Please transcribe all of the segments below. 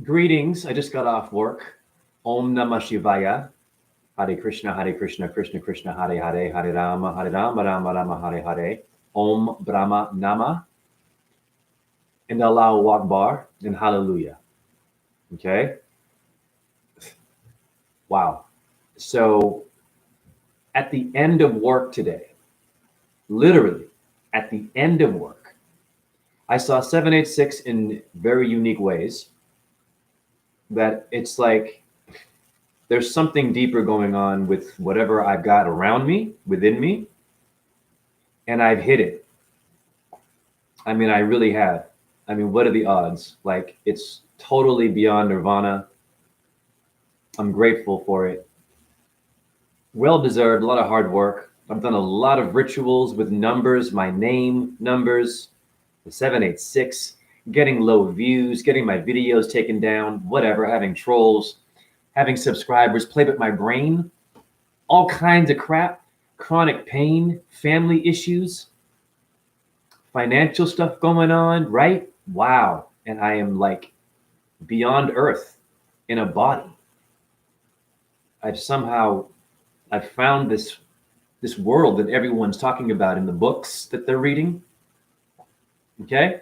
Greetings. I just got off work. Om Namah Shivaya. Hare Krishna, Hare Krishna, Krishna Krishna, Hare Hare, Hare Rama, Hare Rama, Rama Rama, Hare Hare. Om Brahma Nama and Allahu Akbar and Hallelujah. Okay? Wow. So at the end of work today, literally at the end of work, I saw 786 in very unique ways that it's like there's something deeper going on with whatever I've got around me, within me, and I've hit it. I mean, I really have. I mean, what are the odds? Like, it's totally beyond nirvana. I'm grateful for it. Well deserved, a lot of hard work. I've done a lot of rituals with numbers, my name, numbers, the 786, getting low views, getting my videos taken down, whatever, having trolls, having subscribers play with my brain, all kinds of crap, chronic pain, family issues, financial stuff going on, right? Wow. And I am like beyond earth in a body. I've found this world that everyone's talking about in the books that they're reading. Okay?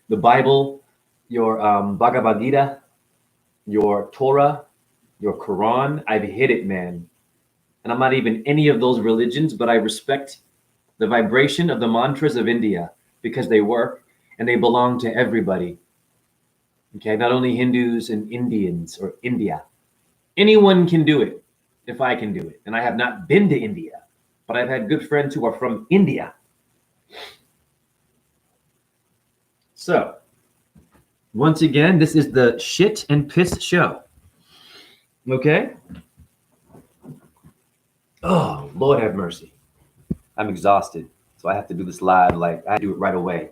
The Bible, your Bhagavad Gita, your Torah, your Quran. I've hit it, man. And I'm not even any of those religions, but I respect the vibration of the mantras of India because they work and they belong to everybody. Okay? Not only Hindus and Indians or India. Anyone can do it if I can do it. And I have not been to India, but I've had good friends who are from India. So, once again, this is the Shit and Piss Show. Okay? Oh, Lord have mercy. I'm exhausted. So I have to do this live. Like, I do it right away.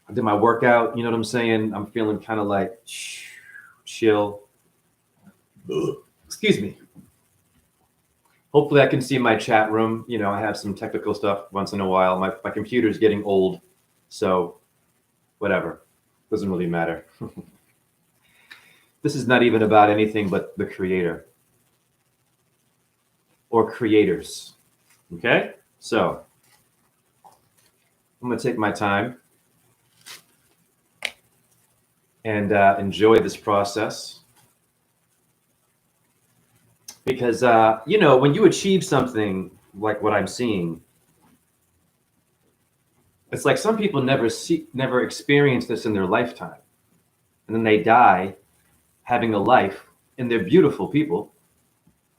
I did my workout. You know what I'm saying? I'm feeling kind of like chill. Excuse me. Hopefully I can see my chat room. You know, I have some technical stuff once in a while. My computer's getting old. So whatever. Doesn't really matter. This is not even about anything but the creator. Or creators. Okay? So I'm going to take my time and enjoy this process. Because, you know, when you achieve something like what I'm seeing, it's like some people never experience this in their lifetime. And then they die having a life, and they're beautiful people,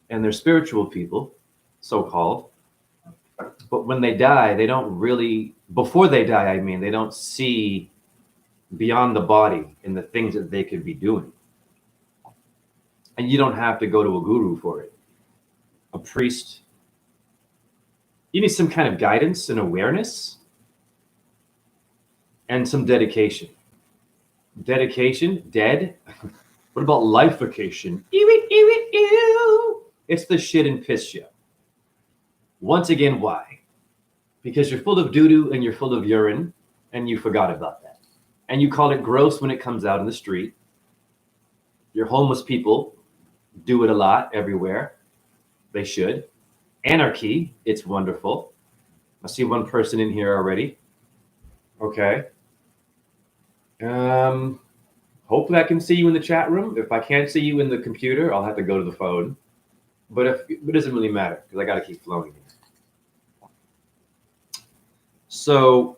and they're spiritual people, so-called. But when they die, they don't really, before they die, I mean, they don't see beyond the body and the things that they could be doing. And you don't have to go to a guru for it. A priest. You need some kind of guidance and awareness and some dedication. Dedication, dead. What about lifefication? It's the Shit and Piss Show. Once again, why? Because you're full of doo-doo and you're full of urine and you forgot about that. And you call it gross when it comes out in the street. Your homeless people do it a lot everywhere. They should. Anarchy, it's wonderful. I see one person in here already. Okay. Hopefully I can see you in the chat room. If I can't see you in the computer, I'll have to go to the phone. But it doesn't really matter because I got to keep flowing here. So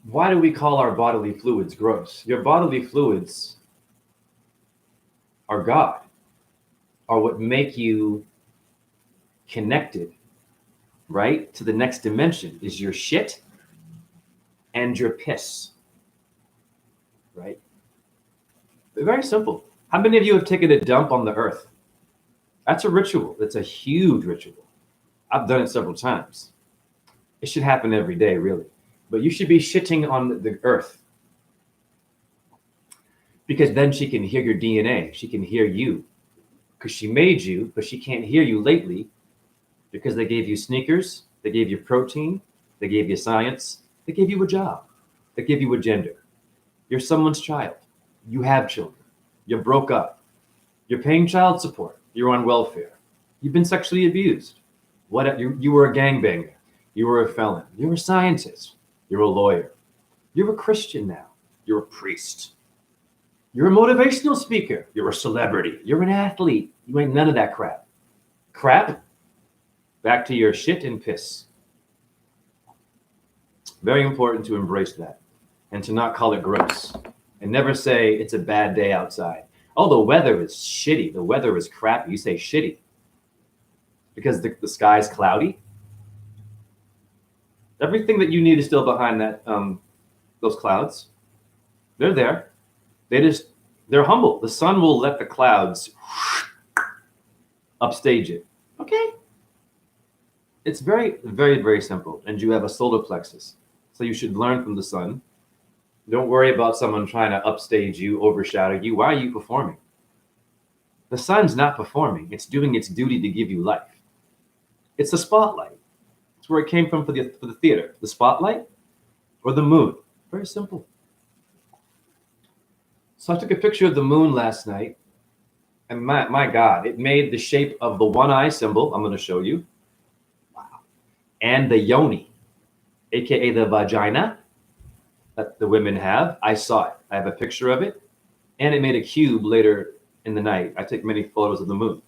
why do we call our bodily fluids gross? Your bodily fluids are God, are what make you connected, right, to the next dimension is your shit and your piss, right? They're very simple. How many of you have taken a dump on the earth? That's a ritual. It's a huge ritual. I've done it several times. It should happen every day, really. But you should be shitting on the earth. Because then she can hear your DNA. She can hear you. Because she made you, but she can't hear you lately because they gave you sneakers, they gave you protein, they gave you science, They gave you a job. They give you a gender. You're someone's child. You have children. You broke up. You're paying child support. You're on welfare. You've been sexually abused. You were a gangbanger. You were a felon. You're a scientist. You're a lawyer. You're a Christian now. You're a priest. You're a motivational speaker. You're a celebrity. You're an athlete. You ain't none of that crap. Crap? Back to your shit and piss. Very important to embrace that and to not call it gross and never say it's a bad day outside. Oh, the weather is shitty. The weather is crap. You say shitty because the sky's cloudy. Everything that you need is still behind that those clouds. They're there. They're humble. The sun will let the clouds upstage it. Okay. It's very, very, very simple. And you have a solar plexus. So you should learn from the sun. Don't worry about someone trying to upstage you, overshadow you. Why are you performing? The sun's not performing. It's doing its duty to give you life. It's the spotlight. It's where it came from for the theater. The spotlight or the moon. Very simple. So I took a picture of the moon last night. And my God, it made the shape of the one eye symbol. I'm going to show you. Wow. And the yoni, aka the vagina that the women have. I saw it. I have a picture of it. And it made a cube later in the night. I take many photos of the moon.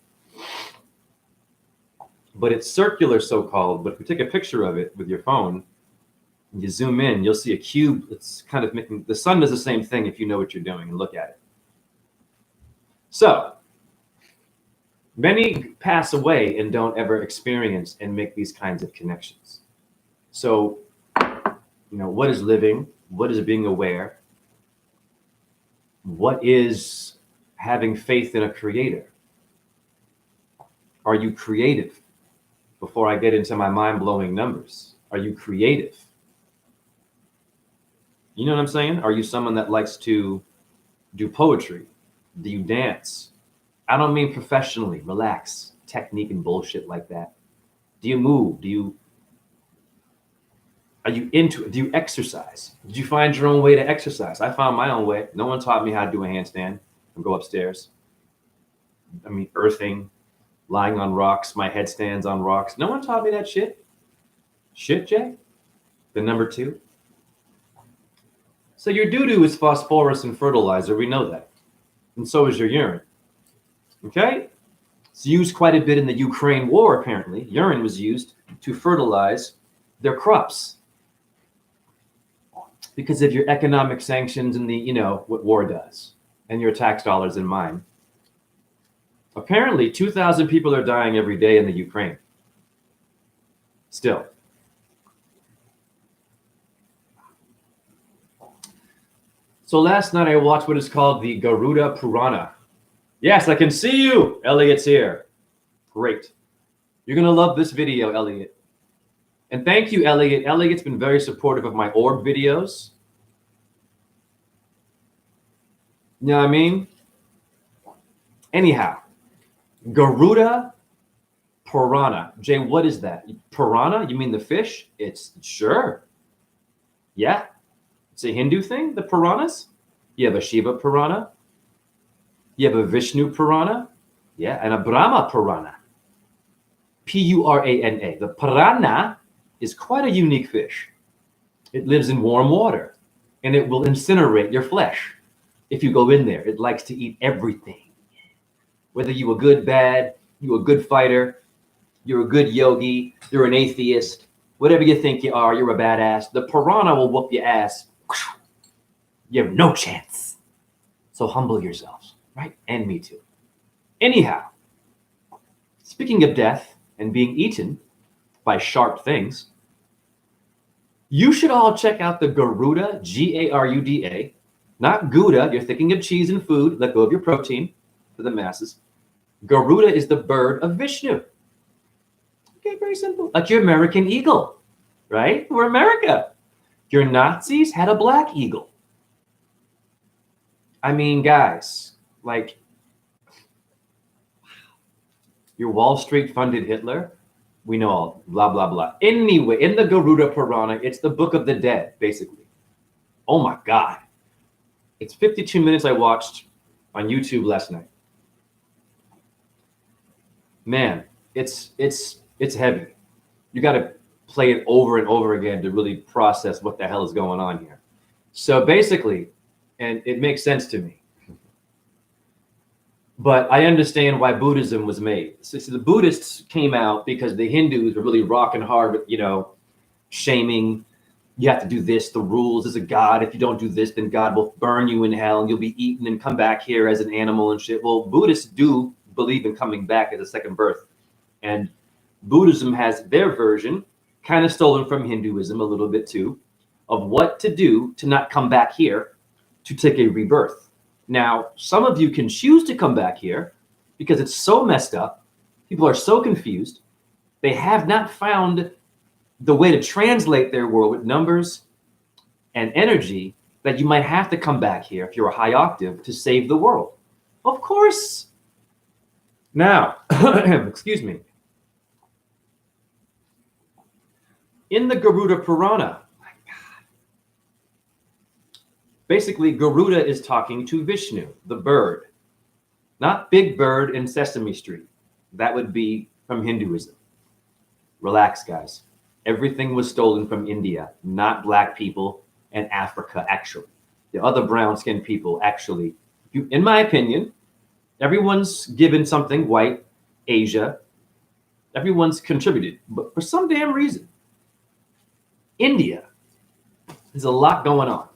But it's circular, so-called. But if you take a picture of it with your phone, and you zoom in, you'll see a cube. It's kind of making, the sun does the same thing if you know what you're doing and look at it. So, many pass away and don't ever experience and make these kinds of connections. So, what is living? What is being aware? What is having faith in a creator? Are you creative? Before I get into my mind-blowing numbers, are you creative? You know what I'm saying? Are you someone that likes to do poetry? Do you dance? I don't mean professionally. Relax. Technique and bullshit like that. Do you move? Are you into it? Do you exercise? Did you find your own way to exercise? I found my own way. No one taught me how to do a handstand and go upstairs. I mean, earthing, lying on rocks. My head stands on rocks. No one taught me that shit. Shit, Jay? The number 2? So your doo-doo is phosphorus and fertilizer. We know that. And so is your urine. Okay? It's used quite a bit in the Ukraine war, apparently. Urine was used to fertilize their crops because of your economic sanctions and what war does and your tax dollars in mine. Apparently, 2,000 people are dying every day in the Ukraine. Still. So last night I watched what is called the Garuda Purana. Yes, I can see you. Elliot's here. Great. You're going to love this video, Elliot. And thank you, Elliot. Elliot's been very supportive of my orb videos. You know what I mean? Anyhow, Garuda Purana. Jay, what is that? Piranha? You mean the fish? It's sure. Yeah. It's a Hindu thing, the Puranas. You have a Shiva Purana. You have a Vishnu Purana. Yeah, and a Brahma Purana. Purana. The piranha is quite a unique fish. It lives in warm water, and it will incinerate your flesh if you go in there. It likes to eat everything. Whether you a good, bad, you a good fighter, you're a good yogi, you're an atheist, whatever you think you are, you're a badass. The piranha will whoop your ass. You have no chance. So humble yourselves, right? And me too. Anyhow, speaking of death and being eaten by sharp things, you should all check out the Garuda, Garuda, not Gouda. You're thinking of cheese and food. Let go of your protein for the masses. Garuda is the bird of Vishnu. Okay, very simple. Like your American eagle, right? We're America. Your Nazis had a black eagle. I mean, guys, like your Wall Street funded Hitler We know all blah, blah, blah. Anyway, in the Garuda Purana, it's the book of the dead, basically. Oh my God. It's 52 minutes I watched on YouTube last night. Man, it's heavy. You got to play it over and over again to really process what the hell is going on here. So basically, and it makes sense to me, but I understand why Buddhism was made. So the Buddhists came out because the Hindus were really rocking hard with, shaming. You have to do this, the rules. There's a God. If you don't do this, then God will burn you in hell and you'll be eaten and come back here as an animal and shit. Well, Buddhists do believe in coming back as a second birth. And Buddhism has their version, kind of stolen from Hinduism a little bit too, of what to do to not come back here to take a rebirth. Now, some of you can choose to come back here because it's so messed up. People are so confused. They have not found the way to translate their world with numbers and energy that you might have to come back here if you're a high octave to save the world. Of course. Now, excuse me. In the Garuda Purana, basically, Garuda is talking to Vishnu, the bird, not Big Bird in Sesame Street. That would be from Hinduism. Relax, guys. Everything was stolen from India, not black people and Africa, actually. The other brown-skinned people, actually. In my opinion, everyone's given something, white, Asia. Everyone's contributed. But for some damn reason, India, there's a lot going on.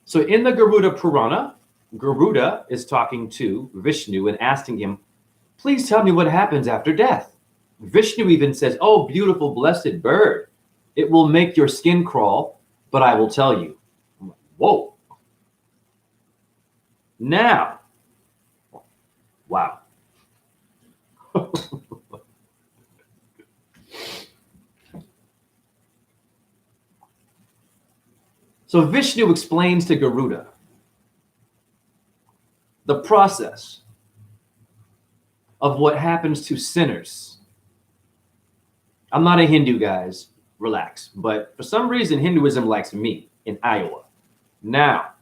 So in the Garuda Purana, Garuda is talking to Vishnu and asking him, please tell me what happens after death. Vishnu even says, oh, beautiful, blessed bird, it will make your skin crawl, but I will tell you. I'm like, whoa. Now, wow. So Vishnu explains to Garuda the process of what happens to sinners. I'm not a Hindu, guys. Relax. But for some reason, Hinduism likes me in Iowa. Now,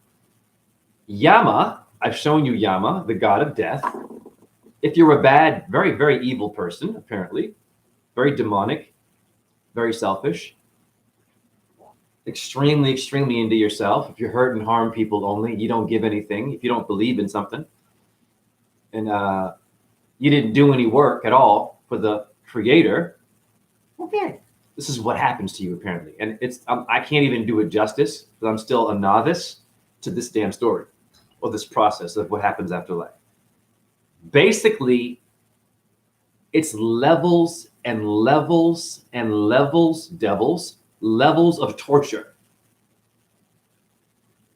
Yama, I've shown you Yama, the god of death. If you're a bad, very, very evil person, apparently, very demonic, very selfish, extremely, extremely into yourself. If you hurt and harm people only, you don't give anything. If you don't believe in something, and you didn't do any work at all for the creator, okay, this is what happens to you apparently. And it's I can't even do it justice because I'm still a novice to this damn story or this process of what happens after life. Basically, it's levels and levels and levels, devils, levels of torture.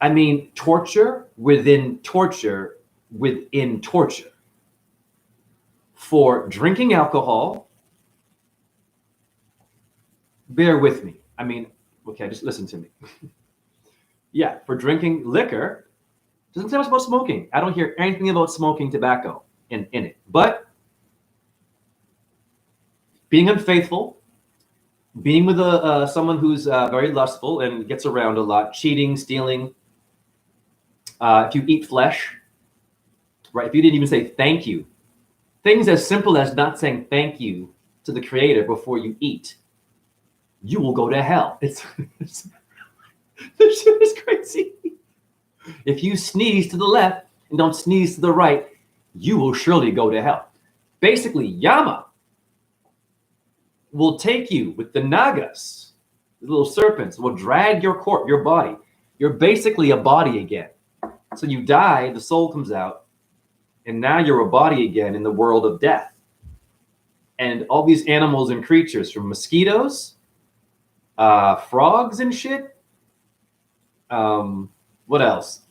I mean, torture within torture within torture. For drinking alcohol, bear with me. I mean, okay, just listen to me. Yeah, for drinking liquor, doesn't say much about smoking. I don't hear anything about smoking tobacco in it. But being unfaithful, being with someone who's very lustful and gets around a lot, cheating, stealing, if you eat flesh, right? If you didn't even say thank you, things as simple as not saying thank you to the creator before you eat, you will go to hell. It's this shit is crazy. If you sneeze to the left and don't sneeze to the right, you will surely go to hell. Basically, Yama will take you with the nagas, the little serpents, will drag your corpse, your body. You're basically a body again. So you die, the soul comes out, and now you're a body again in the world of death. And all these animals and creatures, from mosquitoes, frogs and shit. What else?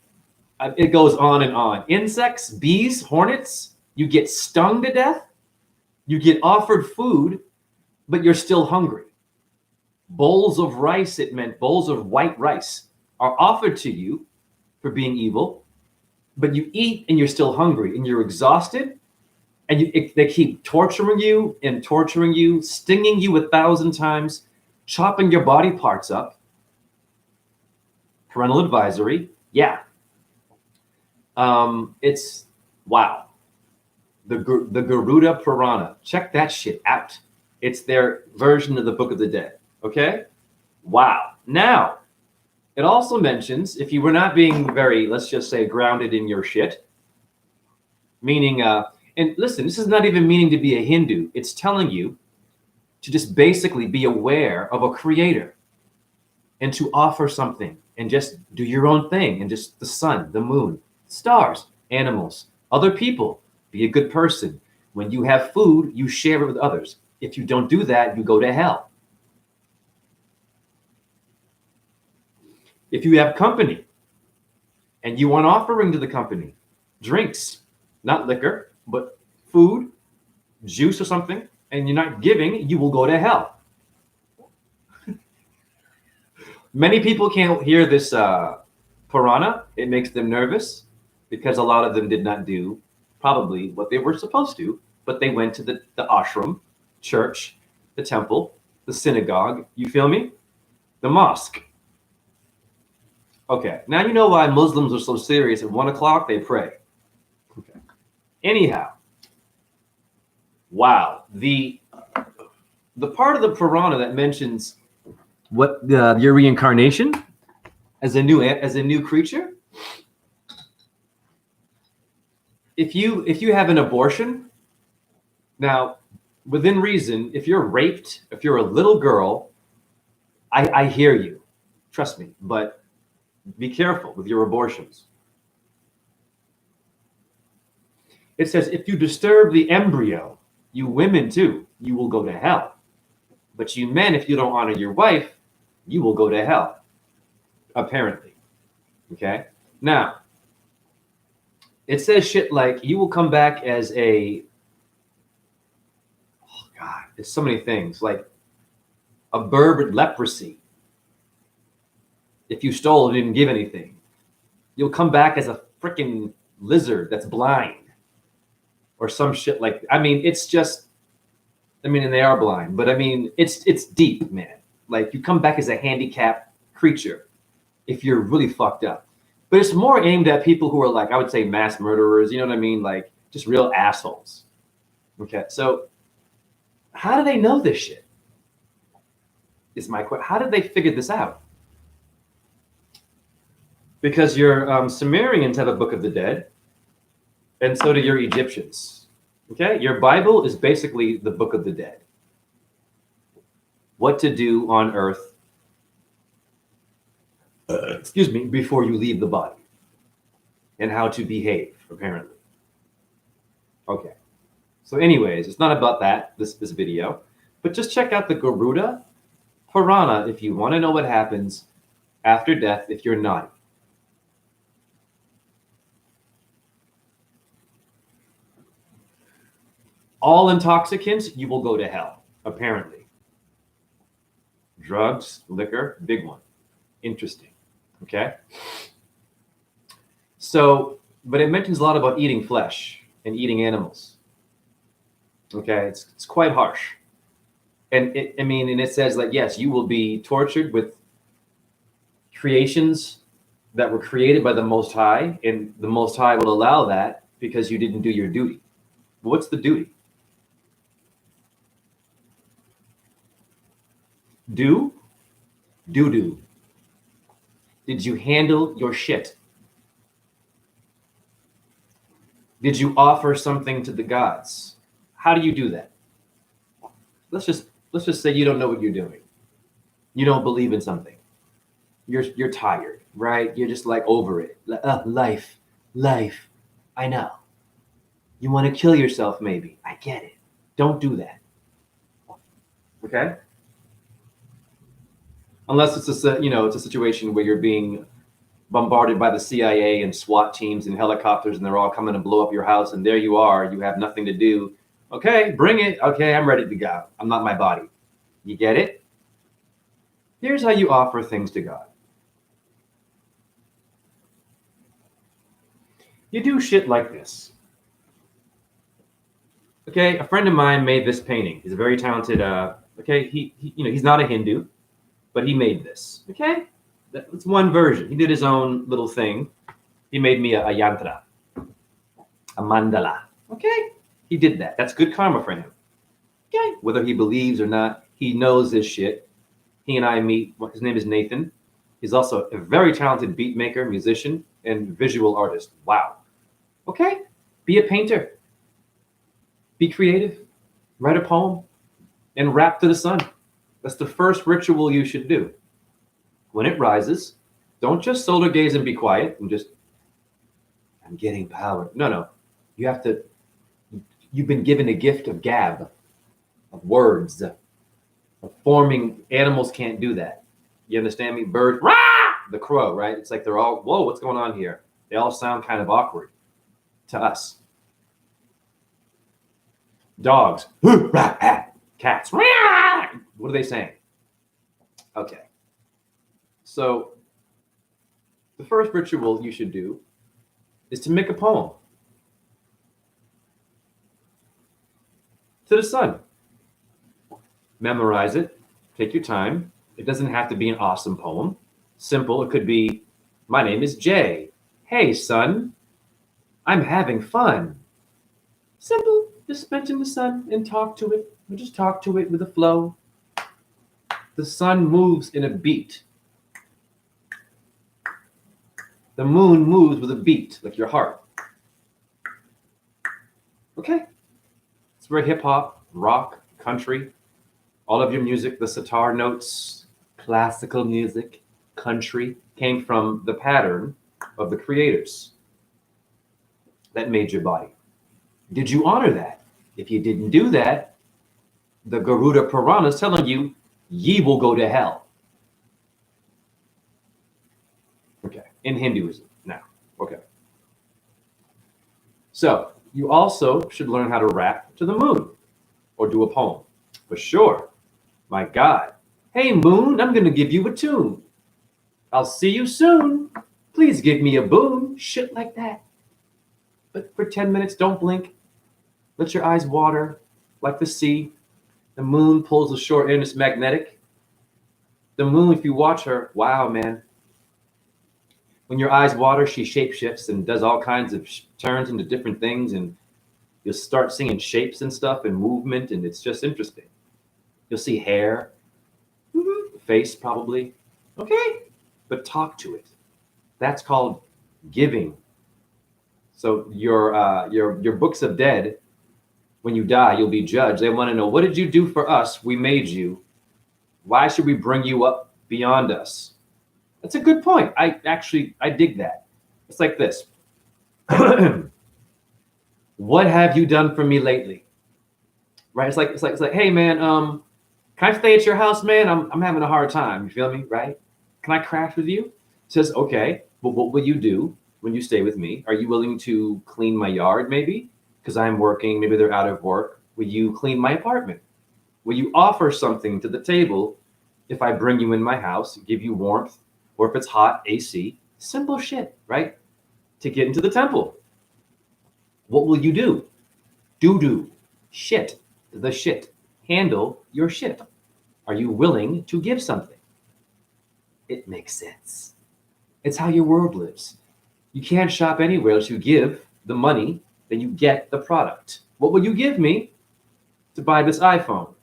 It goes on and on. Insects, bees, hornets, you get stung to death. You get offered food, but you're still hungry. Bowls of rice, it meant bowls of white rice, are offered to you for being evil, but you eat and you're still hungry and you're exhausted And they keep torturing you and torturing you, stinging you 1,000 times, chopping your body parts up. Parental advisory. Yeah. It's wow. The Garuda Purana. Check that shit out. It's their version of the Book of the Dead. Okay? Wow. Now, it also mentions if you were not being very, let's just say, grounded in your shit, meaning, and listen, this is not even meaning to be a Hindu. It's telling you to just basically be aware of a creator and to offer something and just do your own thing and just the sun, the moon, stars, animals, other people. Be a good person. When you have food, you share it with others. If you don't do that, you go to hell. If you have company and you want offering to the company, drinks, not liquor, but food, juice or something, and you're not giving, you will go to hell. Many people can't hear this Purana. It makes them nervous because a lot of them did not do probably what they were supposed to, but they went to the ashram, church, the temple, the synagogue, you feel me? The mosque. Okay, now you know why Muslims are so serious. At 1 o'clock, they pray. Okay. Anyhow, wow. The part of the Purana that mentions what your reincarnation as a new creature. If you have an abortion, now within reason, if you're raped, if you're a little girl, I hear you, trust me, but be careful with your abortions. It says if you disturb the embryo, you women too, you will go to hell. But you men, if you don't honor your wife, you will go to hell. Apparently. Okay? Now, it says shit like you will come back as a, oh God, there's so many things, like a bird with leprosy. If you stole and didn't give anything, you'll come back as a freaking lizard that's blind or some shit like, I mean, it's just, I mean, and they are blind, but I mean, it's deep, man. Like you come back as a handicapped creature if you're really fucked up. But it's more aimed at people who are like, I would say mass murderers, you know what I mean? Like just real assholes. Okay, so how do they know this shit? Is my question. How did they figure this out? Because your Sumerians have a Book of the Dead, and so do your Egyptians. Okay, your Bible is basically the Book of the Dead. What to do on Earth, excuse me, before you leave the body, and how to behave, apparently. Okay, so anyways, it's not about that, this video, but just check out the Garuda Purana if you want to know what happens after death if you're naughty. All intoxicants, you will go to hell, apparently. Drugs, liquor, big one. Interesting. Okay? So, but it mentions a lot about eating flesh and eating animals. Okay? It's quite harsh. And it says like, yes, you will be tortured with creations that were created by the Most High, and the Most High will allow that because you didn't do your duty. But what's the duty? Do? Do. Did you handle your shit? Did you offer something to the gods? How do you do that? Let's just say you don't know what you're doing. You don't believe in something. You're tired, right? You're just like over it. Life. I know. You want to kill yourself, maybe. I get it. Don't do that. Okay? Unless it's a situation where you're being bombarded by the CIA and SWAT teams and helicopters, and they're all coming to blow up your house, and there you are. You have nothing to do. Okay, bring it. Okay, I'm ready to go. I'm not my body. You get it? Here's how you offer things to God. You do shit like this. Okay, a friend of mine made this painting. He's a very talented. Okay, he he's not a Hindu, but he made this. Okay, that's one version. He did his own little thing. He made me a yantra, a mandala. Okay, he did that. That's good karma for him. Okay, whether he believes or not, he knows this shit. He and I meet. His name is Nathan. He's also a very talented beat maker, musician, and visual artist. Wow. Okay, be a painter. Be creative. Write a poem and rap to the sun. That's the first ritual you should do. When it rises, don't just solar gaze and be quiet and just, I'm getting power. No, no. You have to, you've been given a gift of gab, of words, of forming. Animals can't do that. You understand me? Birds, rah! The crow, right? It's like they're all, whoa, what's going on here? They all sound kind of awkward to us. Dogs, cats, what are they saying? Okay. So the first ritual you should do is to make a poem to the sun. Memorize it. Take your time. It doesn't have to be an awesome poem. Simple. It could be, my name is Jay. Hey, sun. I'm having fun. Simple. Just mention the sun and talk to it. Or just talk to it with a flow. The sun moves in a beat. The moon moves with a beat, like your heart. Okay? It's where hip hop, rock, country, all of your music, the sitar notes, classical music, country, came from the pattern of the creators that made your body. Did you honor that? If you didn't do that, the Garuda Purana is telling you, ye will go to hell. Okay, in Hinduism now. Okay. So you also should learn how to rap to the moon or do a poem. For sure. My God. Hey, moon, I'm going to give you a tune. I'll see you soon. Please give me a boon. Shit like that. But for 10 minutes, don't blink. Let your eyes water like the sea. The moon pulls the shore in. It's magnetic. The moon, if you watch her, wow, man. When your eyes water, she shapeshifts and does all kinds of turns into different things. And you'll start seeing shapes and stuff and movement. And it's just interesting. You'll see hair, face probably. Okay. But talk to it. That's called giving. So your books of dead, when you die, you'll be judged. They want to know, what did you do for us? We made you. Why should we bring you up beyond us? That's a good point. I dig that. It's like this. What have you done for me lately? Right? It's like, hey man, can I stay at your house, man? I'm having a hard time. You feel me? Right? Can I crash with you? It says, okay, but what will you do when you stay with me? Are you willing to clean my yard maybe? Because I'm working, maybe they're out of work. Will you clean my apartment? Will you offer something to the table if I bring you in my house, give you warmth, or if it's hot, AC? Simple shit, right? To get into the temple. What will you do? Do. Shit. The shit. Handle your shit. Are you willing to give something? It makes sense. It's how your world lives. You can't shop anywhere unless you give the money, then you get the product. What will you give me to buy this iPhone?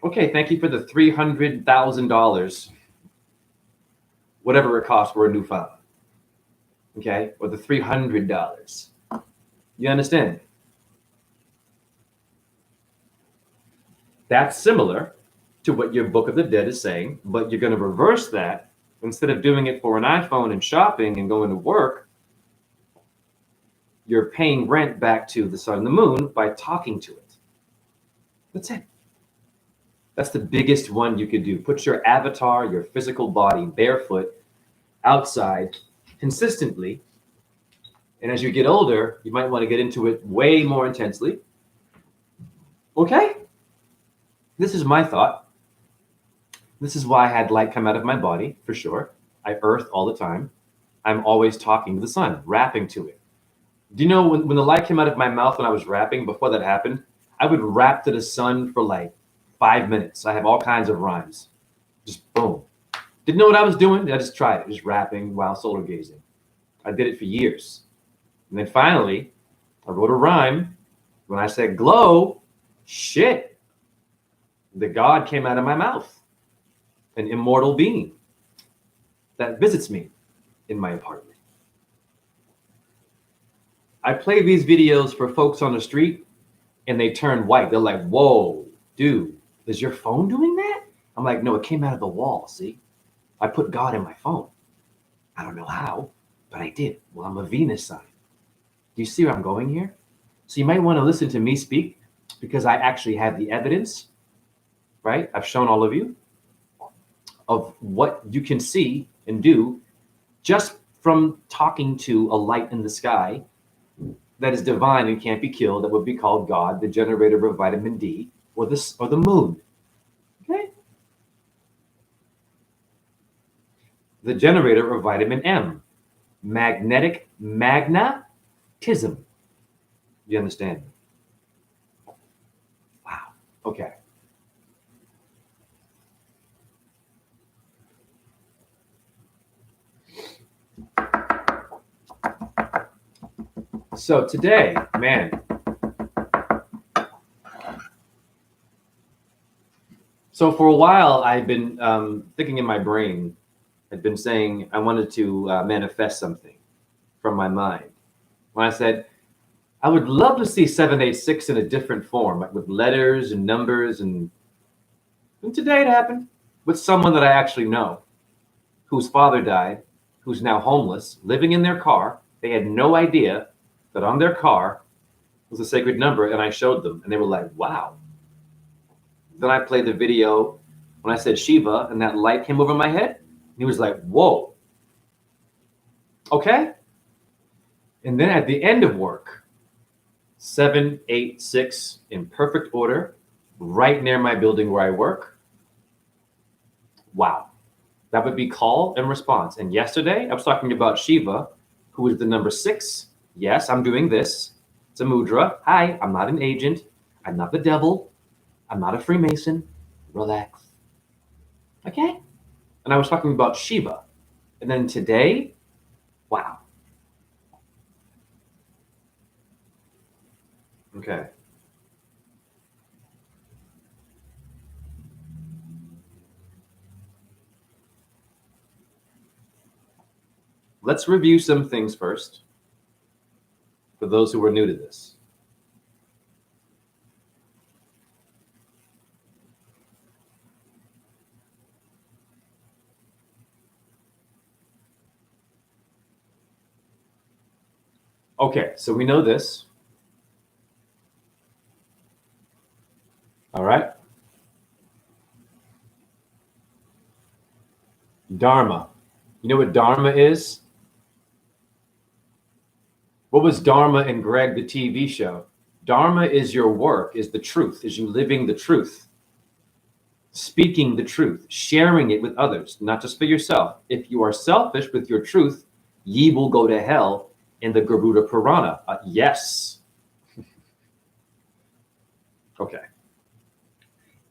Okay, thank you for the $300,000, whatever it costs for a new phone. Okay, or the $300. You understand? That's similar to what your Book of the Dead is saying, but you're going to reverse that. Instead of doing it for an iPhone and shopping and going to work, you're paying rent back to the sun and the moon by talking to it. That's it. That's the biggest one you could do. Put your avatar, your physical body, barefoot, outside consistently. And as you get older, you might want to get into it way more intensely. Okay? This is my thought. This is why I had light come out of my body, for sure. I earth all the time. I'm always talking to the sun, rapping to it. Do you know when the light came out of my mouth when I was rapping, before that happened, I would rap to the sun for like 5 minutes. I have all kinds of rhymes. Just boom. Didn't know what I was doing. I just tried it, just rapping while solar gazing. I did it for years. And then finally, I wrote a rhyme. When I said glow, shit, the God came out of my mouth, an immortal being that visits me in my apartment. I play these videos for folks on the street and they turn white. They're like, whoa, dude, is your phone doing that? I'm like, no, it came out of the wall. See, I put God in my phone. I don't know how, but I did. Well, I'm a Venus sign. Do you see where I'm going here? So you might want to listen to me speak because I actually have the evidence, right? I've shown all of you of what you can see and do just from talking to a light in the sky that is divine and can't be killed, that would be called God, the generator of vitamin D, or the moon. Okay? The generator of vitamin M, magnetic magnetism. You understand? Wow. Okay. So today, man, so for a while I've been thinking in my brain, I've been saying I wanted to manifest something from my mind. When I said, I would love to see 786 in a different form, like with letters and numbers. And today it happened with someone that I actually know, whose father died, who's now homeless, living in their car. They had no idea that on their car was a sacred number, and I showed them, and they were like, wow. Then I played the video when I said Shiva, and that light came over my head, and he was like, whoa. Okay? And then at the end of work, 786 in perfect order, right near my building where I work. Wow. That would be call and response. And yesterday, I was talking about Shiva, who is the number 6. Yes, I'm doing this. It's a mudra. Hi, I'm not an agent. I'm not the devil. I'm not a Freemason. Relax. Okay? And I was talking about Shiva. And then today, wow. Okay. Let's review some things first for those who are new to this. Okay, so we know this. All right. Dharma. You know what Dharma is? What was Dharma in Greg, the TV show? Dharma is your work, is the truth, is you living the truth, speaking the truth, sharing it with others, not just for yourself. If you are selfish with your truth, ye will go to hell in the Garuda Purana. Yes. Okay.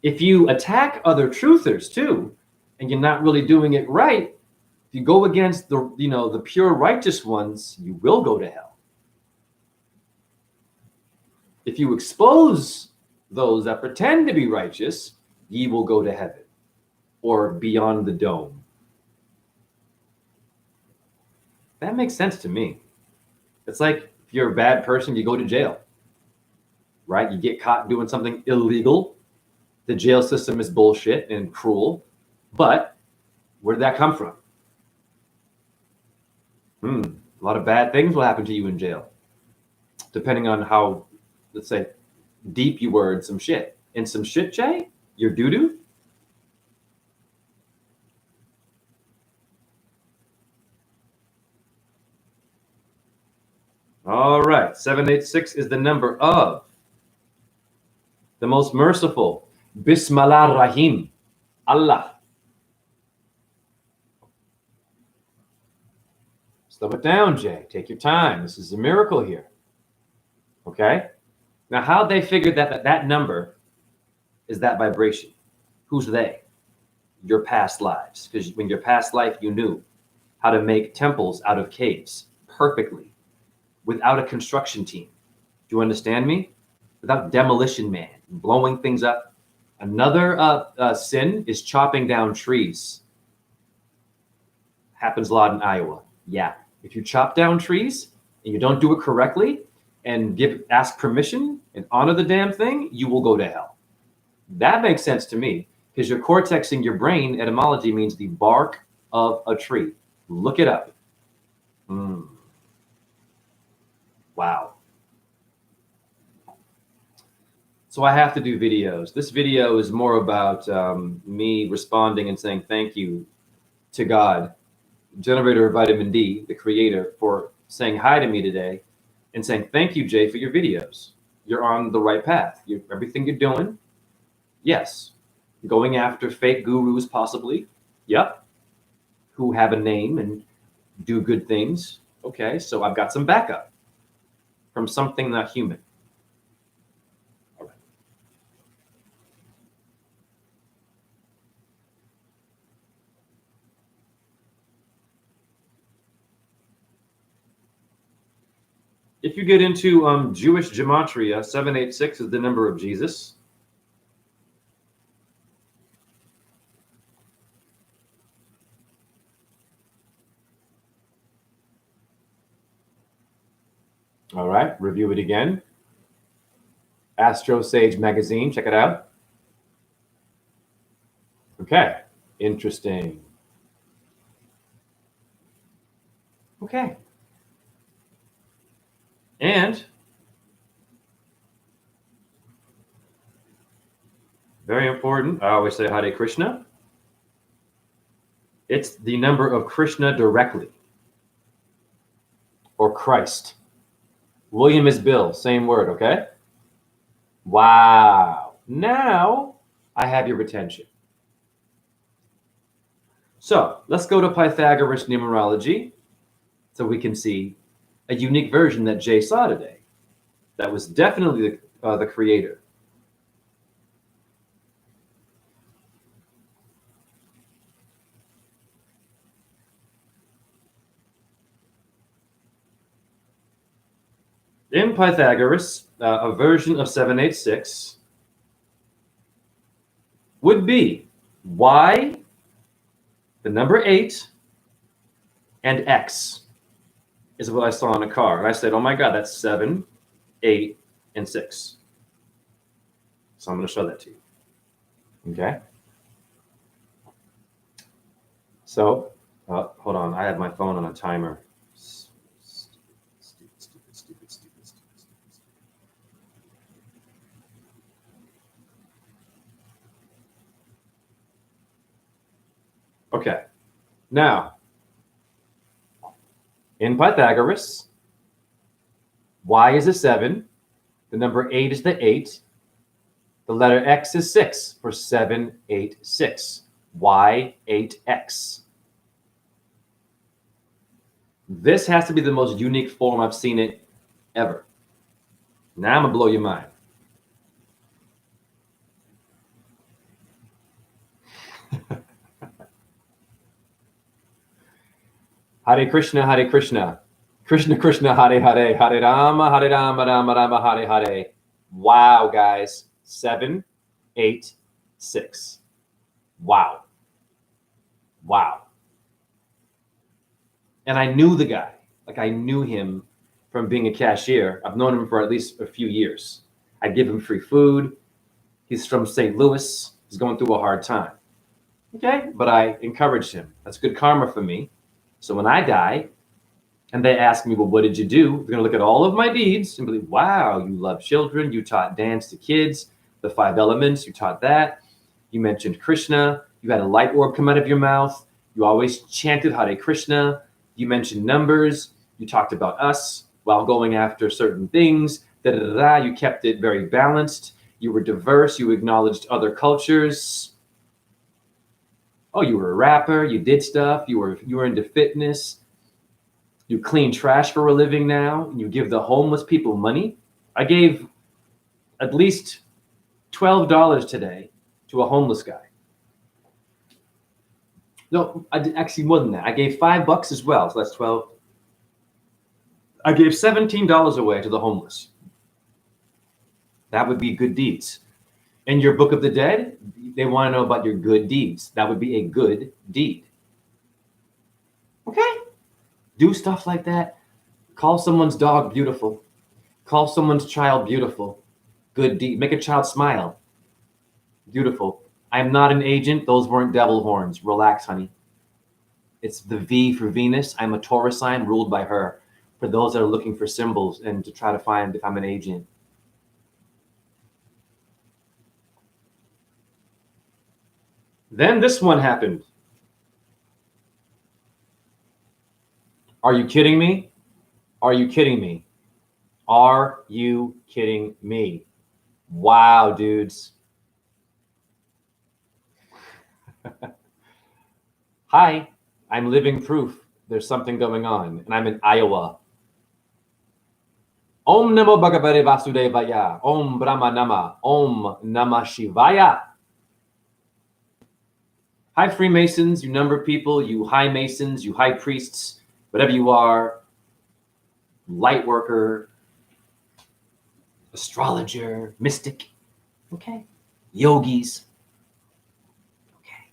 If you attack other truthers too, and you're not really doing it right, if you go against the pure righteous ones, you will go to hell. If you expose those that pretend to be righteous, ye will go to heaven or beyond the dome. That makes sense to me. It's like if you're a bad person, you go to jail, right? You get caught doing something illegal. The jail system is bullshit and cruel. But where did that come from? A lot of bad things will happen to you in jail, depending on how, let's say, deep you were in some shit. In some shit, Jay? Your doo-doo? All right, 786 is the number of the most merciful. Bismillah Rahim. Allah. Slow it down, Jay. Take your time. This is a miracle here. Okay? Now, how they figured that number is that vibration. Who's they? Your past lives. Because in your past life, you knew how to make temples out of caves perfectly without a construction team. Do you understand me? Without demolition man blowing things up. Another sin is chopping down trees. Happens a lot in Iowa. Yeah. If you chop down trees and you don't do it correctly and ask permission and honor the damn thing, you will go to hell. That makes sense to me because your cortex in your brain, etymology means the bark of a tree. Look it up. Wow. So I have to do videos. This video is more about me responding and saying thank you to God, generator of vitamin D, the creator, for saying hi to me today and saying thank you, Jay, for your videos. You're on the right path. Everything you're doing, yes. Going after fake gurus, possibly. Yep. Who have a name and do good things. Okay, so I've got some backup from something not human. All right. If you get into Jewish gematria, 786 is the number of Jesus. All right, review it again. Astro Sage magazine, check it out. Okay, interesting. Okay. And very important, I always say Hare Krishna. It's the number of Krishna directly, or Christ. William is Bill, same word, okay? Wow. Now I have your attention. So let's go to Pythagoras numerology so we can see a unique version that Jay saw today. That was definitely the creator. In Pythagoras, a version of 786 would be y, the number 8, and x is what I saw in a car. And I said, oh my God, that's 7, 8, and 6. So I'm going to show that to you. Okay. So, hold on. I have my phone on a timer. Stupid. Okay. Now, in Pythagoras, y is a 7. The number 8 is the 8. The letter x is 6 for 786. Y8x. This has to be the most unique form I've seen it ever. Now I'm going to blow your mind. Hare Krishna, Hare Krishna. Krishna Krishna, Hare Hare. Hare Rama, Hare Rama, Rama Rama, Hare Hare. Wow, guys. 7, 8, 6. Wow. And I knew the guy. Like I knew him from being a cashier. I've known him for at least a few years. I give him free food. He's from St. Louis. He's going through a hard time. Okay, but I encouraged him. That's good karma for me. So when I die and they ask me, well, what did you do? They're going to look at all of my deeds and be like, wow, you love children. You taught dance to kids. The 5 elements, you taught that. You mentioned Krishna. You had a light orb come out of your mouth. You always chanted Hare Krishna. You mentioned numbers. You talked about us while going after certain things. You kept it very balanced. You were diverse. You acknowledged other cultures. Oh, you were a rapper. You did stuff. You were into fitness. You clean trash for a living now. And you give the homeless people money. I gave at least $12 today to a homeless guy. No, I did actually more than that. I gave $5 as well, so that's 12. I gave $17 away to the homeless. That would be good deeds. In your Book of the Dead, they want to know about your good deeds. That would be a good deed. Okay? Do stuff like that. Call someone's dog beautiful. Call someone's child beautiful. Good deed. Make a child smile. Beautiful. I am not an agent. Those weren't devil horns. Relax, honey. It's the V for Venus. I'm a Taurus sign ruled by her. For those that are looking for symbols and to try to find if I'm an agent. Then this one happened. Are you kidding me? Are you kidding me? Are you kidding me? Wow, dudes. Hi, I'm living proof there's something going on, and I'm in Iowa. Om Namo Bhagavate Vasudevaya. Om Brahma Nama. Om Namah Shivaya. Hi, Freemasons, you number people, you high Masons, you high priests, whatever you are, light worker, astrologer, mystic, okay? Yogis, okay?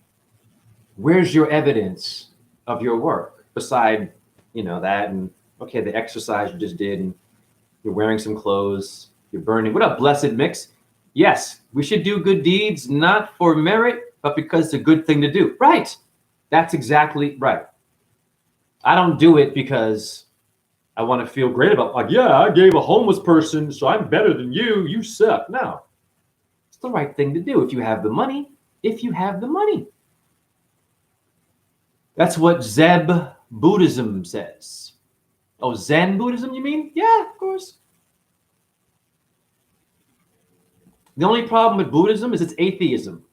Where's your evidence of your work beside, that and, okay, the exercise you just did and you're wearing some clothes, you're burning. What up, blessed mix? Yes, we should do good deeds, not for merit, but because it's a good thing to do. Right. That's exactly right. I don't do it because I want to feel great about, like, yeah, I gave a homeless person, so I'm better than you. You suck. No. It's the right thing to do if you have the money. If you have the money. That's what Zeb Buddhism says. Oh, Zen Buddhism, you mean? Yeah, of course. The only problem with Buddhism is it's atheism.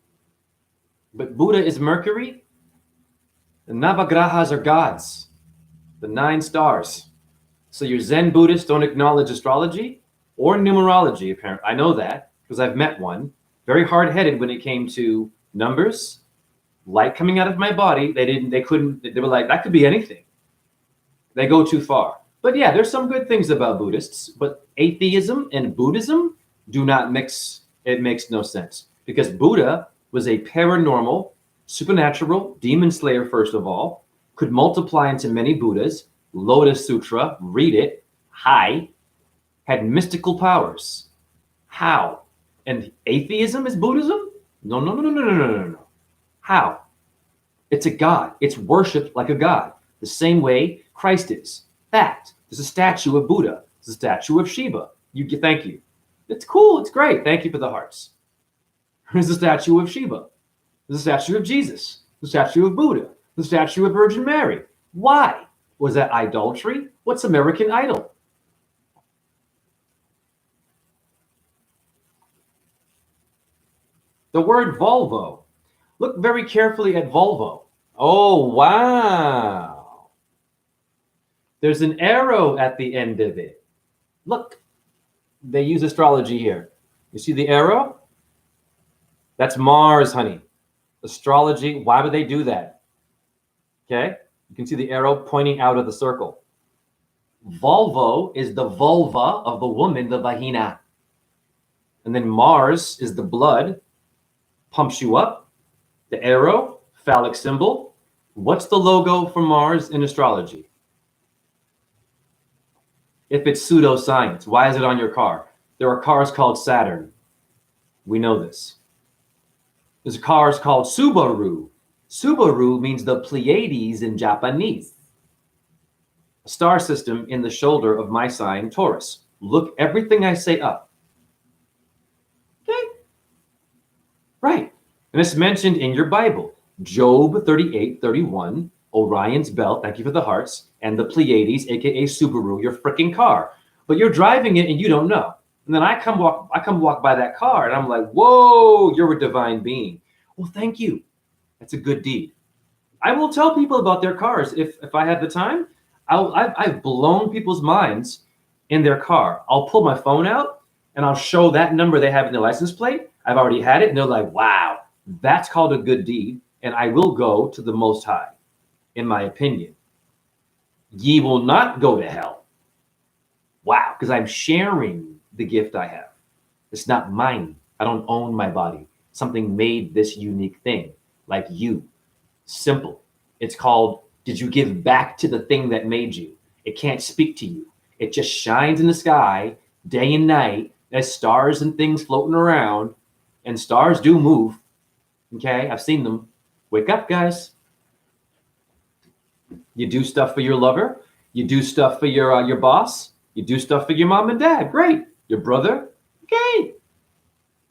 But Buddha is Mercury. The Navagrahas are gods. The 9 stars. So your Zen Buddhists don't acknowledge astrology or numerology, apparently. I know that because I've met one. Very hard-headed when it came to numbers, light coming out of my body. They were like, that could be anything. They go too far. But yeah, there's some good things about Buddhists, but atheism and Buddhism do not mix. It makes no sense because Buddha was a paranormal, supernatural demon slayer, first of all, could multiply into many Buddhas, Lotus Sutra, read it, high, had mystical powers. How? And atheism is Buddhism? No. How? It's a god. It's worshipped like a god, the same way Christ is. Fact. There's a statue of Buddha. There's a statue of Shiva. Thank you. It's cool. It's great. Thank you for the hearts. There's a statue of Shiva. There's a statue of Jesus. The statue of Buddha. The statue of Virgin Mary. Why? Was that idolatry? What's American Idol? The word Volvo. Look very carefully at Volvo. Oh, wow. There's an arrow at the end of it. Look, they use astrology here. You see the arrow? That's Mars, honey. Astrology, why would they do that? Okay, you can see the arrow pointing out of the circle. Volvo is the vulva of the woman, the vagina. And then Mars is the blood, pumps you up. The arrow, phallic symbol. What's the logo for Mars in astrology? If it's pseudoscience, why is it on your car? There are cars called Saturn. We know this. There's cars called Subaru. Subaru means the Pleiades in Japanese. A star system in the shoulder of my sign, Taurus. Look everything I say up. Okay? Right. And it's mentioned in your Bible. Job 38:31, Orion's belt, thank you for the hearts, and the Pleiades, aka Subaru, your freaking car. But you're driving it and you don't know. And then I come walk by that car and I'm like, whoa, you're a divine being. Well, thank you. That's a good deed. I will tell people about their cars if I have the time. I've blown people's minds in their car. I'll pull my phone out and I'll show that number they have in their license plate. I've already had it, and they're like, wow, that's called a good deed, and I will go to the Most High, in my opinion. Ye will not go to hell. Wow, because I'm sharing the gift I have. It's not mine. I don't own my body. Something made this unique thing, like you. Simple. It's called, did you give back to the thing that made you? It can't speak to you. It just shines in the sky day and night. There's stars and things floating around, and stars do move. Okay, I've seen them. Wake up, guys. You do stuff for your lover. You do stuff for your boss. You do stuff for your mom and dad. Great. Your brother. Okay.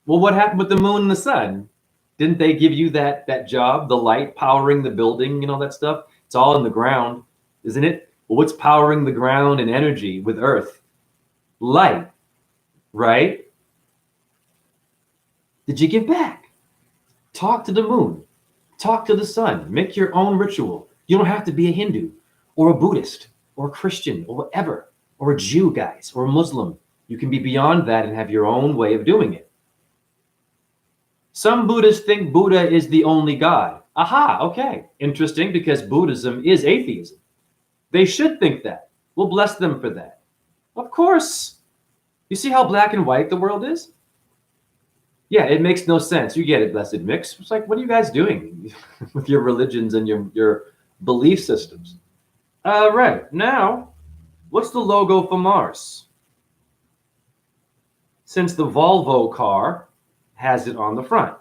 Well, what happened with the moon and the sun? Didn't they give you that job, the light powering the building and all that stuff? It's all in the ground, isn't it? Well, what's powering the ground and energy with Earth? Light, right? Did you give back? Talk to the moon. Talk to the sun. Make your own ritual. You don't have to be a Hindu or a Buddhist or a Christian or whatever, or a Jew, guys, or a Muslim. You can be beyond that and have your own way of doing it. Some Buddhists think Buddha is the only God. Aha, okay. Interesting, because Buddhism is atheism. They should think that. We'll bless them for that. Of course. You see how black and white the world is? Yeah, it makes no sense. You get it, Blessed Mix. It's like, what are you guys doing with your religions and your belief systems? Right. Now, what's the logo for Mars? Since the Volvo car has it on the front.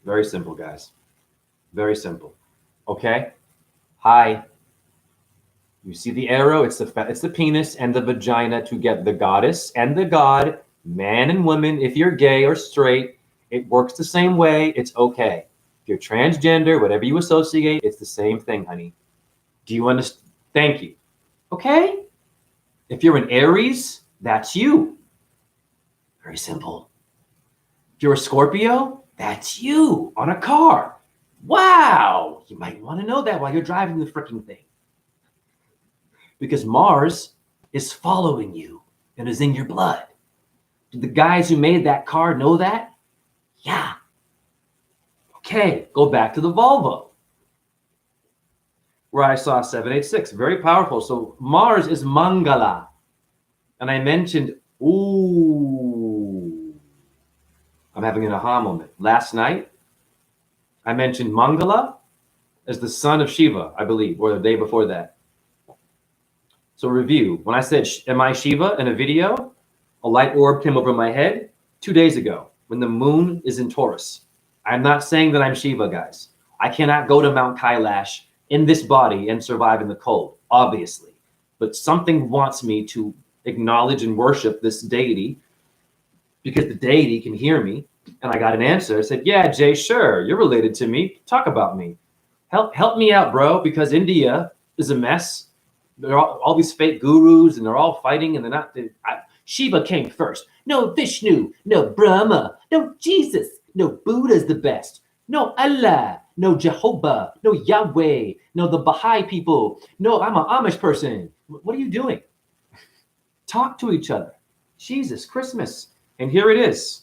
Very simple, guys. Very simple. Okay? Hi. You see the arrow? It's the penis and the vagina to get the goddess and the god, man and woman. If you're gay or straight, it works the same way. It's okay. If you're transgender, whatever you associate, it's the same thing, honey. Do you understand? Thank you. Okay? If you're an Aries, that's you. Very simple. If you're a Scorpio, that's you on a car. Wow. You might want to know that while you're driving the freaking thing. Because Mars is following you and is in your blood. Did the guys who made that car know that? Yeah. Okay, go back to the Volvo, where I saw 786. Very powerful. So Mars is Mangala. And I mentioned, ooh, I'm having an aha moment. Last night, I mentioned Mangala as the son of Shiva, I believe, or the day before that. So review, when I said, am I Shiva in a video, a light orb came over my head 2 days ago when the moon is in Taurus. I'm not saying that I'm Shiva, guys. I cannot go to Mount Kailash in this body and survive in the cold, obviously. But something wants me to acknowledge and worship this deity because the deity can hear me. And I got an answer. I said, yeah, Jay, sure. You're related to me. Talk about me. Help me out, bro, because India is a mess. There are all these fake gurus, and they're all fighting, and they're not. Shiva came first. No Vishnu. No Brahma. No Jesus. No Buddha's the best. No Allah. No Jehovah. No Yahweh. No the Baha'i people. No, I'm an Amish person. What are you doing? Talk to each other. Jesus, Christmas. And here it is.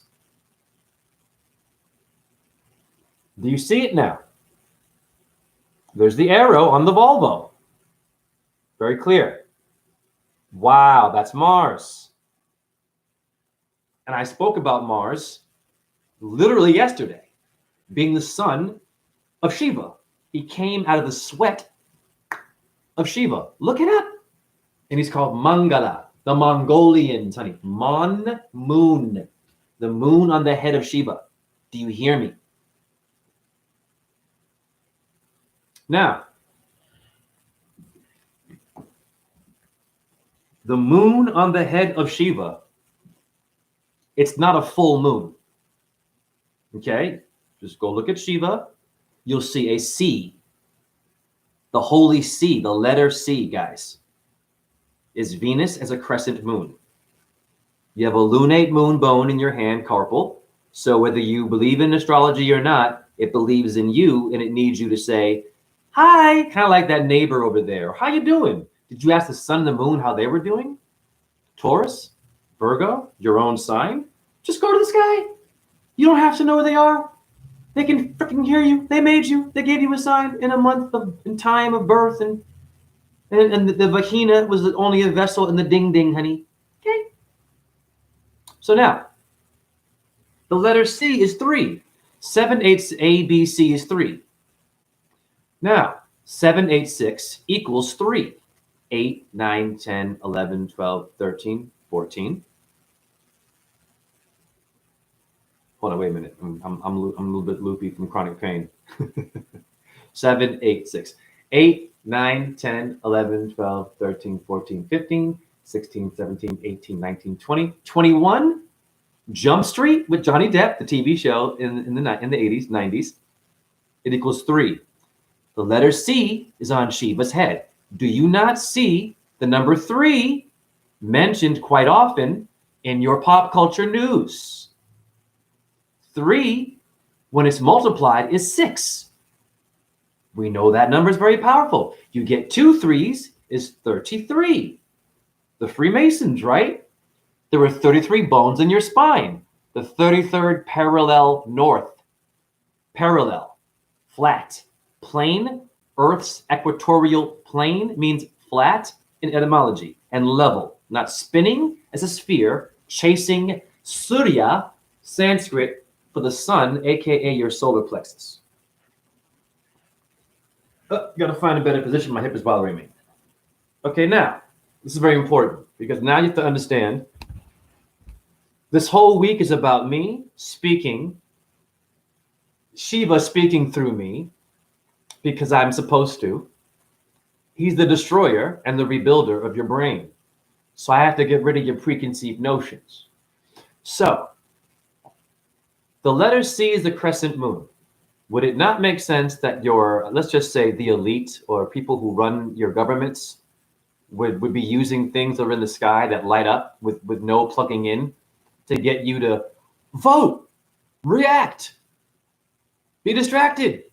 Do you see it now? There's the arrow on the Volvo. Very clear. Wow, that's Mars. And I spoke about Mars literally yesterday, being the son of Shiva. He came out of the sweat of Shiva. Look it up. And he's called Mangala, the Mongolians, honey. Moon. The moon on the head of Shiva. Do you hear me? Now, the moon on the head of Shiva, it's not a full moon. Okay? Just go look at Shiva. You'll see a C. The holy C, the letter C, guys, is Venus as a crescent moon. You have a lunate moon bone in your hand, carpal. So whether you believe in astrology or not, it believes in you, and it needs you to say, Hi, kind of like that neighbor over there. How you doing? Did you ask the sun and the moon how they were doing? Taurus, Virgo, your own sign? Just go to the sky. You don't have to know where they are. They can freaking hear you. They made you. They gave you a sign in a month of in time of birth, and the vagina was only a vessel in the ding ding, honey. Okay. So now, the letter C is 3. 7, 8, A, B, C is 3. Now, 7, 8, 6 equals 3. 8, 9, 10, 11, 12, 13, 14. Hold on, wait a minute. I'm a little bit loopy from chronic pain. 7, 8, 6. 8, 9, 10, 11, 12, 13, 14, 15, 16, 17, 18, 19, 20, 21. Jump Street with Johnny Depp, the TV show in the 80s, 90s. It equals 3. The letter C is on Shiva's head. Do you not see the number 3 mentioned quite often in your pop culture news? 3, when it's multiplied, is 6. We know that number is very powerful. You get 2 3s is 33. The Freemasons, right? There were 33 bones in your spine. The 33rd parallel north. Parallel, flat, plane. Earth's equatorial plane means flat in etymology, and level, not spinning as a sphere, chasing Surya, Sanskrit for the sun, aka your solar plexus. Gotta find a better position. My hip is bothering me. Okay, now, this is very important because now you have to understand this whole week is about me speaking, Shiva speaking through me because I'm supposed to. He's the destroyer and the rebuilder of your brain. So I have to get rid of your preconceived notions. So, the letter C is the crescent moon. Would it not make sense that your, let's just say the elite or people who run your governments would be using things that are in the sky that light up with no plugging in to get you to vote, react, be distracted,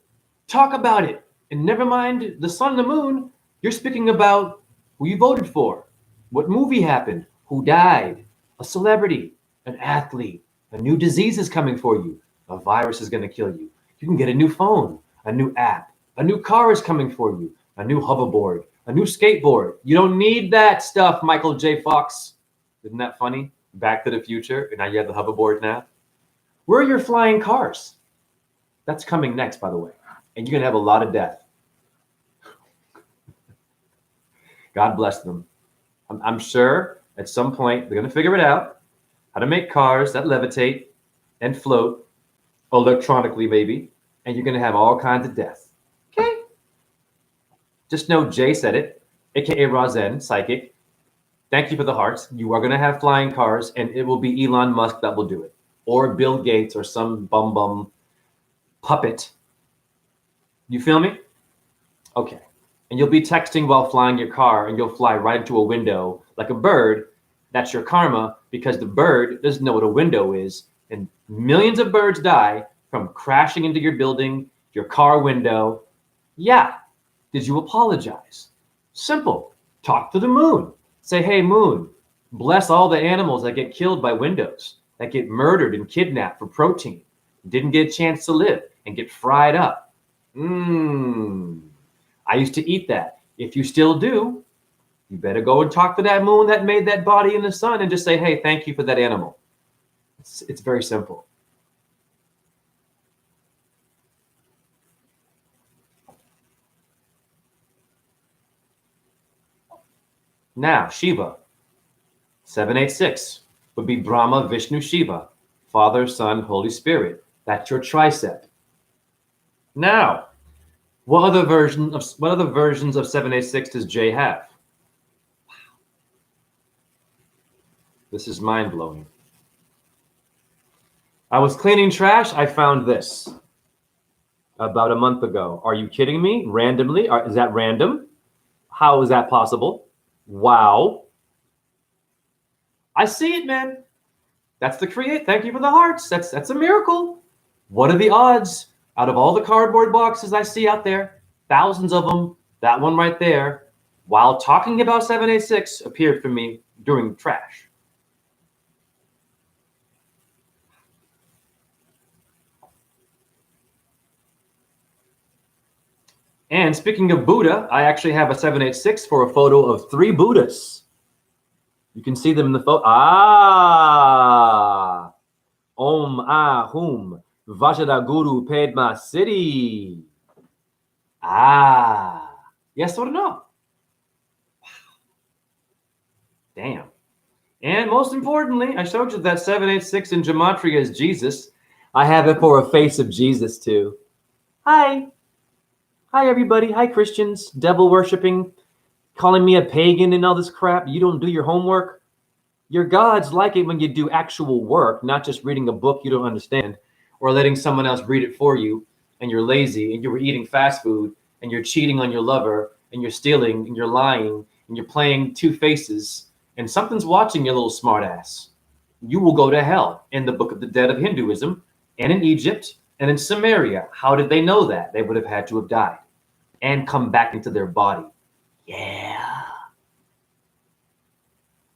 talk about it, and never mind the sun and the moon, you're speaking about who you voted for, what movie happened, who died, a celebrity, an athlete, a new disease is coming for you, a virus is going to kill you. You can get a new phone, a new app, a new car is coming for you, a new hoverboard, a new skateboard. You don't need that stuff, Michael J. Fox. Isn't that funny? Back to the Future, and now you have the hoverboard now. Where are your flying cars? That's coming next, by the way. And you're going to have a lot of death. God bless them. I'm sure at some point they're going to figure it out, how to make cars that levitate and float electronically, maybe, and you're going to have all kinds of death. Okay? Just know Jay said it, aka Rosen, psychic. Thank you for the hearts. You are going to have flying cars, and it will be Elon Musk that will do it, or Bill Gates, or some bum puppet. You feel me? Okay. And you'll be texting while flying your car, and you'll fly right into a window like a bird. That's your karma, because the bird doesn't know what a window is, and millions of birds die from crashing into your building, your car window. Yeah. Did you apologize? Simple. Talk to the moon. Say, hey, moon, bless all the animals that get killed by windows, that get murdered and kidnapped for protein, didn't get a chance to live and get fried up. I used to eat that. If you still do, you better go and talk to that moon that made that body in the sun and just say, hey, thank you for that animal. It's very simple. Now, Shiva, 786, would be Brahma, Vishnu, Shiva, Father, Son, Holy Spirit. That's your tricep. Now, what other versions of 786 does Jay have? Wow. This is mind-blowing. I was cleaning trash. I found this about a month ago. Are you kidding me? Randomly? Is that random? How is that possible? Wow. I see it, man. That's the create. Thank you for the hearts. That's a miracle. What are the odds out of all the cardboard boxes I see out there? thousands of them. That one right there, while talking about 786, appeared for me during trash. And speaking of Buddha, I actually have a 786 for a photo of 3 Buddhas. You can see them in the photo. Ah! Om Ahum Vajra Guru Padma Siddhi. Ah. Yes or no? Damn. And most importantly, I showed you that 786 in gematria is Jesus. I have it for a face of Jesus too. Hi. Hi, everybody. Hi, Christians. Devil worshipping, calling me a pagan and all this crap. You don't do your homework. Your gods like it when you do actual work, not just reading a book you don't understand or letting someone else read it for you, and you're lazy and you were eating fast food and you're cheating on your lover and you're stealing and you're lying and you're playing two faces and something's watching your little smartass. You will go to hell in the Book of the Dead of Hinduism and in Egypt and in Samaria. How did they know that? They would have had to have died and come back into their body. Yeah.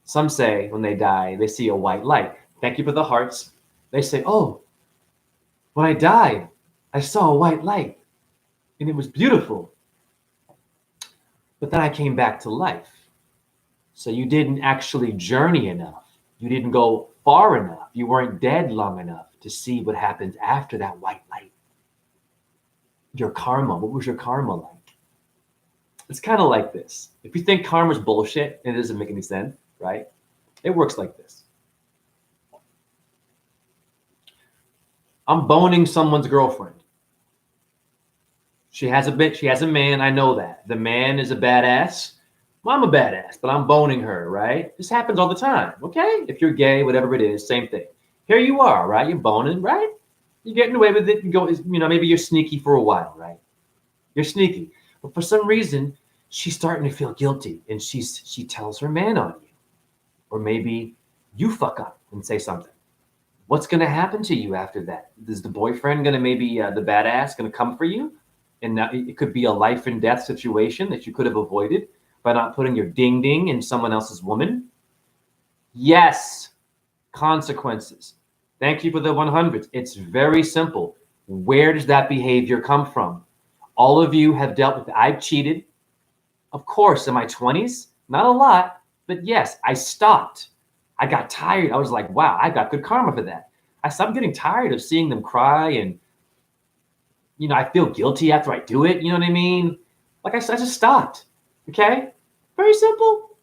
Some say when they die, they see a white light. Thank you for the hearts. They say, oh, when I died, I saw a white light and it was beautiful. But then I came back to life. So you didn't actually journey enough. You didn't go far enough. You weren't dead long enough to see what happens after that white light. Your karma, what was your karma like? It's kind of like this. If you think karma's bullshit, and it doesn't make any sense, right? It works like this. I'm boning someone's girlfriend. She has a man, I know that. The man is a badass. Well, I'm a badass, but I'm boning her, right? This happens all the time, okay? If you're gay, whatever it is, same thing. Here you are, right? You're boning, right? You're getting away with it. You go, maybe you're sneaky for a while, right? You're sneaky. But for some reason, she's starting to feel guilty and she tells her man on you. Or maybe you fuck up and say something. What's going to happen to you after that? Is the boyfriend going to the badass going to come for you? And now it could be a life and death situation that you could have avoided by not putting your ding ding in someone else's woman. Yes, consequences. Thank you for the 100s. It's very simple. Where does that behavior come from? All of you have dealt with it. I've cheated. Of course, in my 20s, not a lot, but yes, I stopped. I got tired. I was like, wow, I got good karma for that. I stopped getting tired of seeing them cry and, I feel guilty after I do it. You know what I mean? Like I just stopped. Okay? Very simple.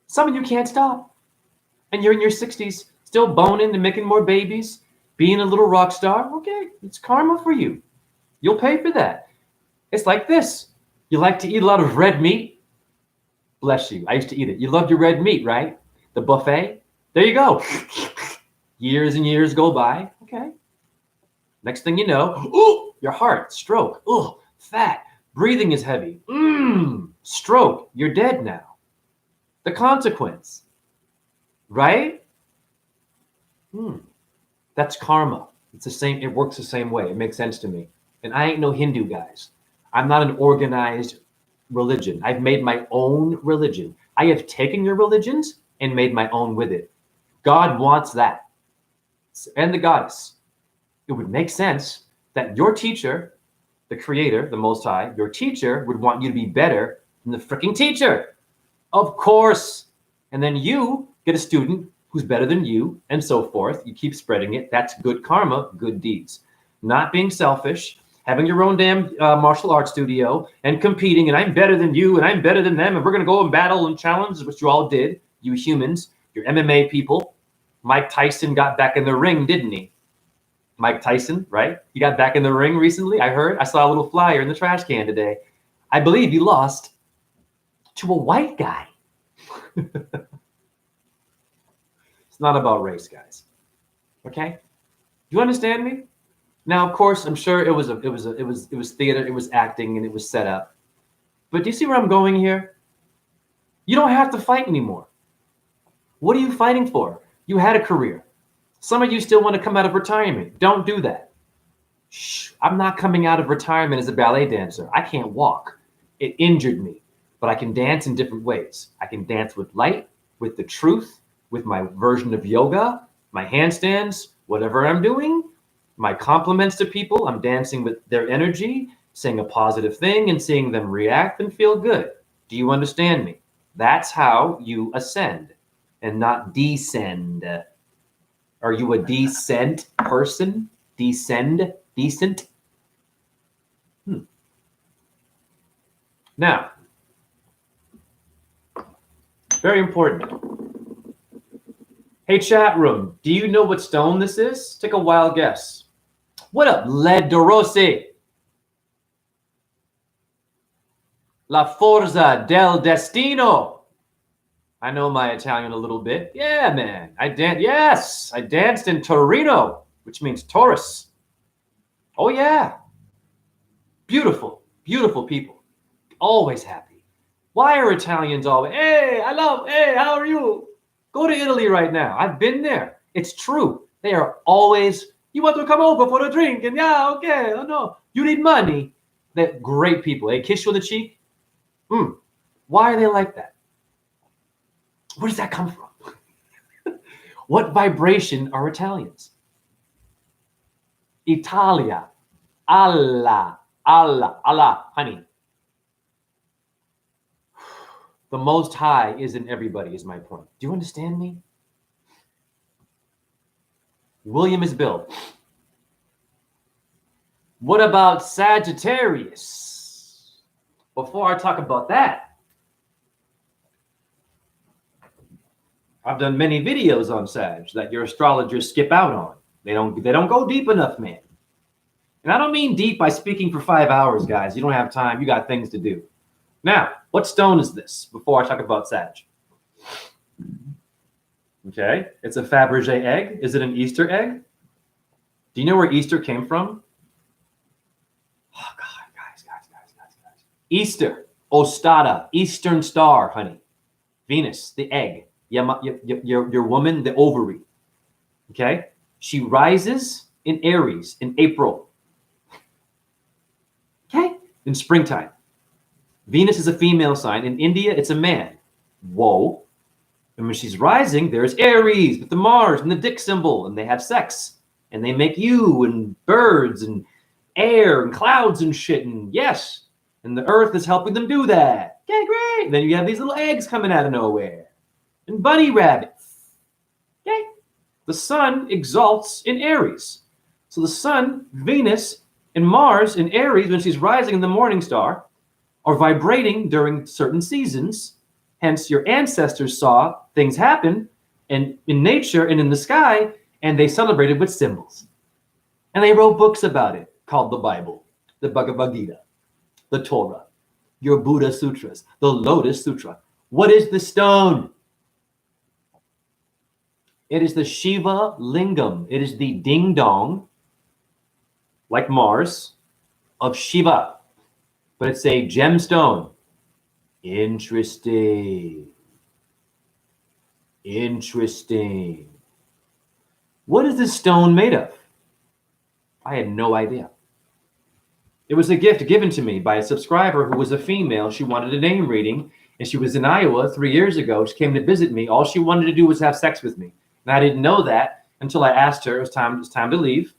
Some of you can't stop. And you're in your 60s, still boning and making more babies, being a little rock star. Okay, it's karma for you. You'll pay for that. It's like this. You like to eat a lot of red meat? Bless you. I used to eat it. You love your red meat, right? The buffet? There you go. Years and years go by. Okay. Next thing you know, ooh, your heart, stroke. Ooh, fat. Breathing is heavy. Stroke. You're dead now. The consequence. Right? That's karma. It's the same. It works the same way. It makes sense to me. And I ain't no Hindu, guys. I'm not an organized religion. I've made my own religion. I have taken your religions and made my own with it. God wants that. And the goddess. It would make sense that your teacher, the creator, the Most High, your teacher would want you to be better than the freaking teacher. Of course. And then you get a student who's better than you and so forth. You keep spreading it. That's good karma, good deeds. Not being selfish, having your own damn martial arts studio and competing, and I'm better than you and I'm better than them and we're going to go and battle and challenge, which you all did, you humans, your MMA people. Mike Tyson got back in the ring, didn't he? Mike Tyson, right? He got back in the ring recently. I saw a little flyer in the trash can today. I believe he lost to a white guy. It's not about race, guys. Okay? Do you understand me? Now, of course, I'm sure it was theater, it was acting, and it was set up. But do you see where I'm going here? You don't have to fight anymore. What are you fighting for? You had a career. Some of you still want to come out of retirement. Don't do that. Shh, I'm not coming out of retirement as a ballet dancer. I can't walk. It injured me. But I can dance in different ways. I can dance with light, with the truth, with my version of yoga, my handstands, whatever I'm doing, my compliments to people. I'm dancing with their energy, saying a positive thing and seeing them react and feel good. Do you understand me? That's how you ascend and not descend. Are you a descent person? Descend? Decent? Now, very important. Hey, chat room, do you know what stone this is? Take a wild guess. What up, Led Dorossi? La Forza del Destino. I know my Italian a little bit. Yeah, man. I danced in Torino, which means Taurus. Oh, yeah. Beautiful, beautiful people. Always happy. Why are Italians always, hey, how are you? Go to Italy right now. I've been there. It's true. They are always, you want to come over for a drink? And yeah, okay. Oh, no. You need money. They're great people. They kiss you on the cheek. Why are they like that? Where does that come from? What vibration are Italians? Italia. Allah, honey. The Most High is in everybody, is my point. Do you understand me? William is Bill. What about Sagittarius? Before I talk about that, I've done many videos on Sag that your astrologers skip out on. They don't go deep enough, man. And I don't mean deep by speaking for 5 hours, guys. You don't have time. You got things to do. Now, what stone is this before I talk about Sag? Okay, it's a Fabergé egg. Is it an Easter egg? Do you know where Easter came from? Oh, God, guys. Easter, Ostada, Eastern Star, honey. Venus, the egg. Your woman, the ovary. Okay? She rises in Aries in April. Okay? In springtime. Venus is a female sign. In India, it's a man. Whoa. And when she's rising, there's Aries with the Mars and the dick symbol, and they have sex. And they make you and birds and air and clouds and shit. And yes, and the earth is helping them do that. Okay, great. And then you have these little eggs coming out of nowhere. And bunny rabbits. Okay? The sun exalts in Aries. So the sun, Venus, and Mars in Aries, when she's rising in the morning star, are vibrating during certain seasons. Hence, your ancestors saw things happen and in nature and in the sky, and they celebrated with symbols. And they wrote books about it called the Bible, the Bhagavad Gita, the Torah, your Buddha Sutras, the Lotus Sutra. What is the stone? It is the Shiva Lingam. It is the ding dong, like Mars, of Shiva. But it's a gemstone. Interesting. What is this stone made of? I had no idea. It was a gift given to me by a subscriber who was a female. She wanted a name reading, and she was in Iowa 3 years ago. She came to visit me. All she wanted to do was have sex with me. And I didn't know that until I asked her it was time to leave.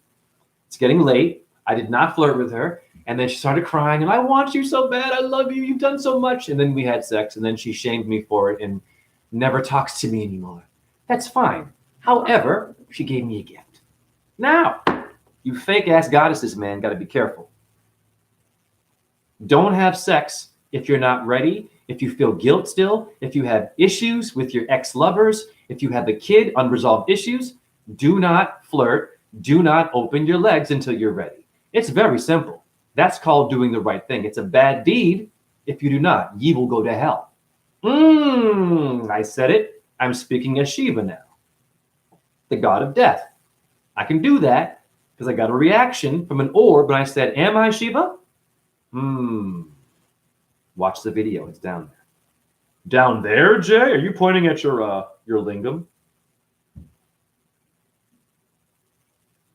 It's getting late. I did not flirt with her. And then she started crying, and I want you so bad. I love you. You've done so much. And then we had sex, and then she shamed me for it and never talks to me anymore. That's fine. However, she gave me a gift. Now, you fake-ass goddesses, man, got to be careful. Don't have sex if you're not ready, if you feel guilt still, if you have issues with your ex-lovers, if you have a kid, unresolved issues. Do not flirt. Do not open your legs until you're ready. It's very simple. That's called doing the right thing. It's a bad deed if you do not. Ye will go to hell. I said it. I'm speaking as Shiva now, the god of death. I can do that because I got a reaction from an orb and I said, am I Shiva? Watch the video. It's down there. Down there, Jay? Are you pointing at your lingam?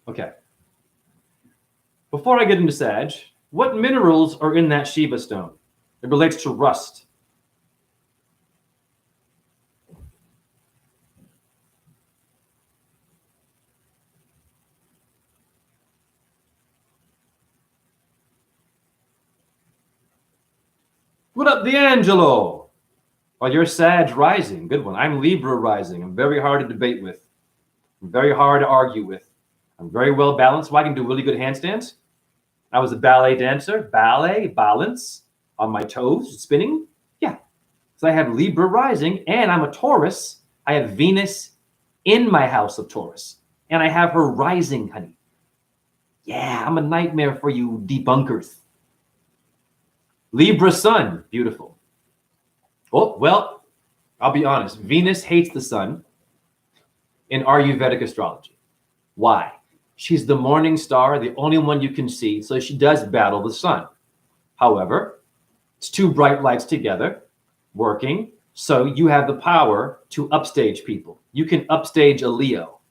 Okay. Before I get into Sag, what minerals are in that Shiva stone? It relates to rust. What up, D'Angelo? Oh, you're Sag rising. Good one. I'm Libra rising. I'm very hard to debate with. I'm very hard to argue with. I'm very well balanced. Well, I can do really good handstands. I was a ballet dancer. Ballet, balance on my toes, spinning. Yeah. So I have Libra rising, and I'm a Taurus. I have Venus in my house of Taurus, and I have her rising, honey. Yeah, I'm a nightmare for you debunkers. Libra sun, beautiful. Oh, well, I'll be honest. Venus hates the sun in Ayurvedic astrology. Why? She's the morning star, the only one you can see, so she does battle the sun. However, it's two bright lights together working, so you have the power to upstage people. You can upstage a Leo.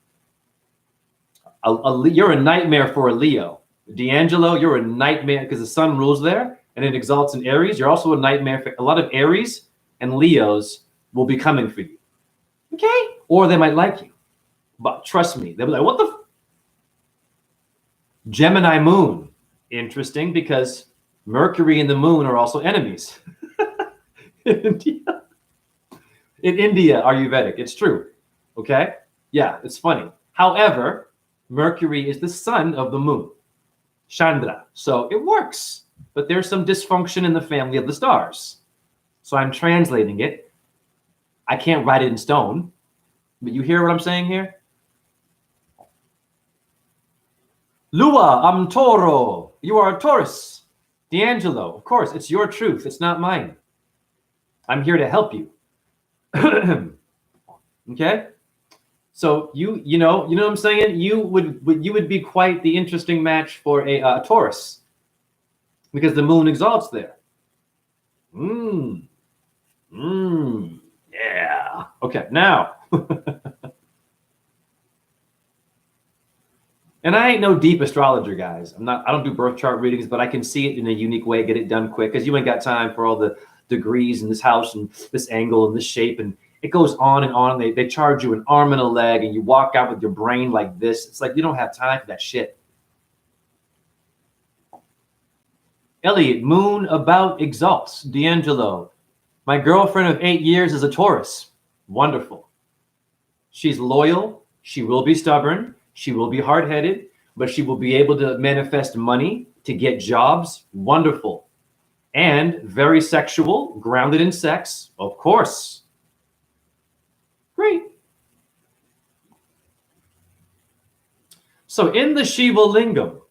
You're a nightmare for a Leo. D'Angelo, you're a nightmare because the sun rules there and it exalts in Aries. You're also a nightmare for a lot of Aries and Leos will be coming for you. Okay? Or they might like you. But trust me, they'll be like, what the? Gemini moon. Interesting because Mercury and the moon are also enemies. In India, Ayurvedic. It's true. Okay? Yeah, it's funny. However, Mercury is the son of the moon, Chandra. So it works. But there's some dysfunction in the family of the stars. So I'm translating it. I can't write it in stone. But you hear what I'm saying here? Lua, I'm Toro. You are a Taurus. D'Angelo, of course, it's your truth. It's not mine. I'm here to help you. Okay? So you know what I'm saying? You would be quite the interesting match for a Taurus because the moon exalts there. Yeah. Okay, now. And I ain't no deep astrologer, guys. I don't do birth chart readings, but I can see it in a unique way, get it done quick, because you ain't got time for all the degrees in this house and this angle and this shape. And it goes on and on. They charge you an arm and a leg, and you walk out with your brain like this. It's like you don't have time for that shit. Elliot, moon about exalts. D'Angelo, my girlfriend of 8 years is a Taurus. Wonderful. She's loyal. She will be stubborn. She will be hard-headed, but she will be able to manifest money to get jobs. Wonderful. And very sexual, grounded in sex, of course. Great. So in the Shiva Lingam,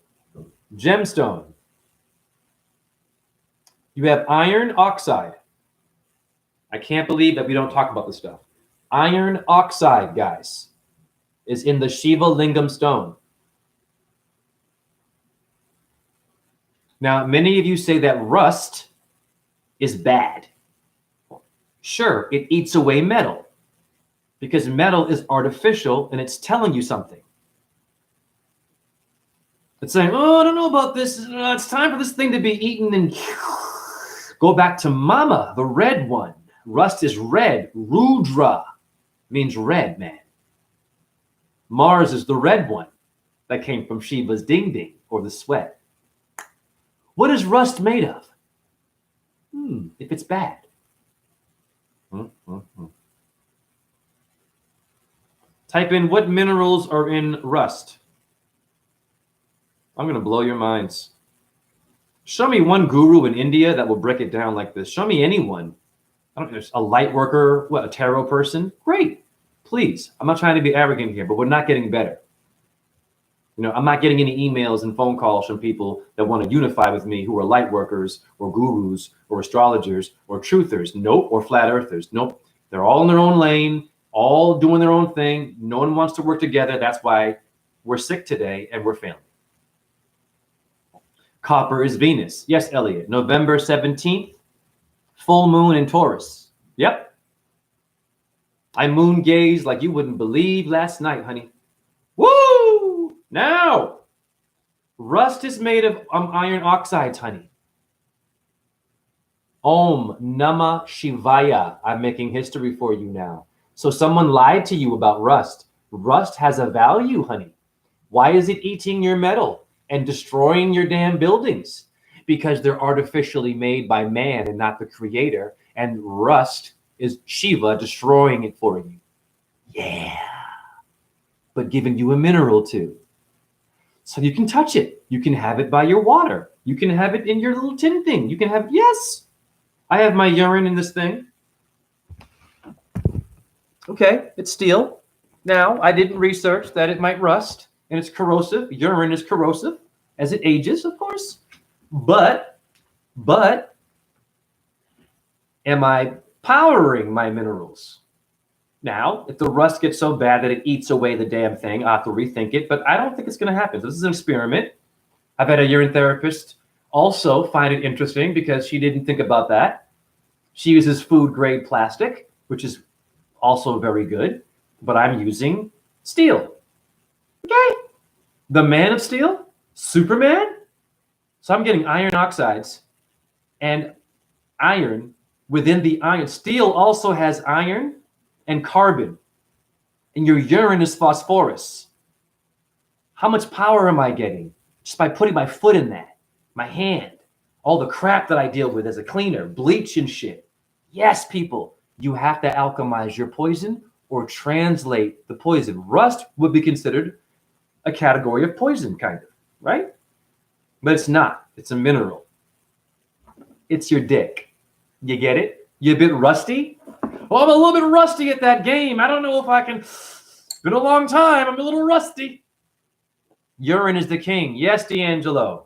gemstone, you have iron oxide. I can't believe that we don't talk about this stuff. Iron oxide, guys, is in the Shiva Lingam stone. Now, many of you say that rust is bad. Sure, it eats away metal because metal is artificial and it's telling you something. It's saying, oh, I don't know about this. It's time for this thing to be eaten and go back to Mama, the red one. Rust is red. Rudra means red, man. Mars is the red one that came from Shiva's ding ding or the sweat. What is rust made of? If it's bad. Type in what minerals are in rust. I'm going to blow your minds. Show me one guru in India that will break it down like this. Show me anyone. I don't know, a light worker, what, a tarot person? Great. Please. I'm not trying to be arrogant here, but we're not getting better. You know, I'm not getting any emails and phone calls from people that want to unify with me who are light workers or gurus or astrologers or truthers. Nope. Or flat earthers. Nope. They're all in their own lane, all doing their own thing. No one wants to work together. That's why we're sick today and we're failing. Copper is Venus. Yes, Elliot. November 17th, full moon in Taurus. Yep. I moon gazed like you wouldn't believe last night, honey. Woo! Now, rust is made of iron oxides, honey. Om Namah Shivaya. I'm making history for you now. So someone lied to you about rust. Rust has a value, honey. Why is it eating your metal and destroying your damn buildings? Because they're artificially made by man and not the creator. And rust is Shiva destroying it for you. Yeah. But giving you a mineral too. So you can touch it. You can have it by your water. You can have it in your little tin thing. You can have, yes. I have my urine in this thing. Okay, it's steel. Now, I didn't research that it might rust and it's corrosive. Urine is corrosive as it ages, of course. But, am I powering my minerals? Now, if the rust gets so bad that it eats away the damn thing, I'll have to rethink it, but I don't think it's going to happen. This is an experiment. I've had a urine therapist also find it interesting because she didn't think about that. She uses food-grade plastic, which is also very good, but I'm using steel. Okay. The man of steel, Superman. So I'm getting iron oxides and iron within the iron. Steel also has iron and carbon, and your urine is phosphorus. How much power am I getting just by putting my foot in that? My hand, all the crap that I deal with as a cleaner, bleach and shit. Yes, people, you have to alchemize your poison or translate the poison. Rust would be considered a category of poison, kind of, right? But it's not. It's a mineral. It's your dick. You get it? You a bit rusty? Oh, I'm a little bit rusty at that game. I don't know if I can. It's been a long time. I'm a little rusty. Urine is the king. Yes, D'Angelo.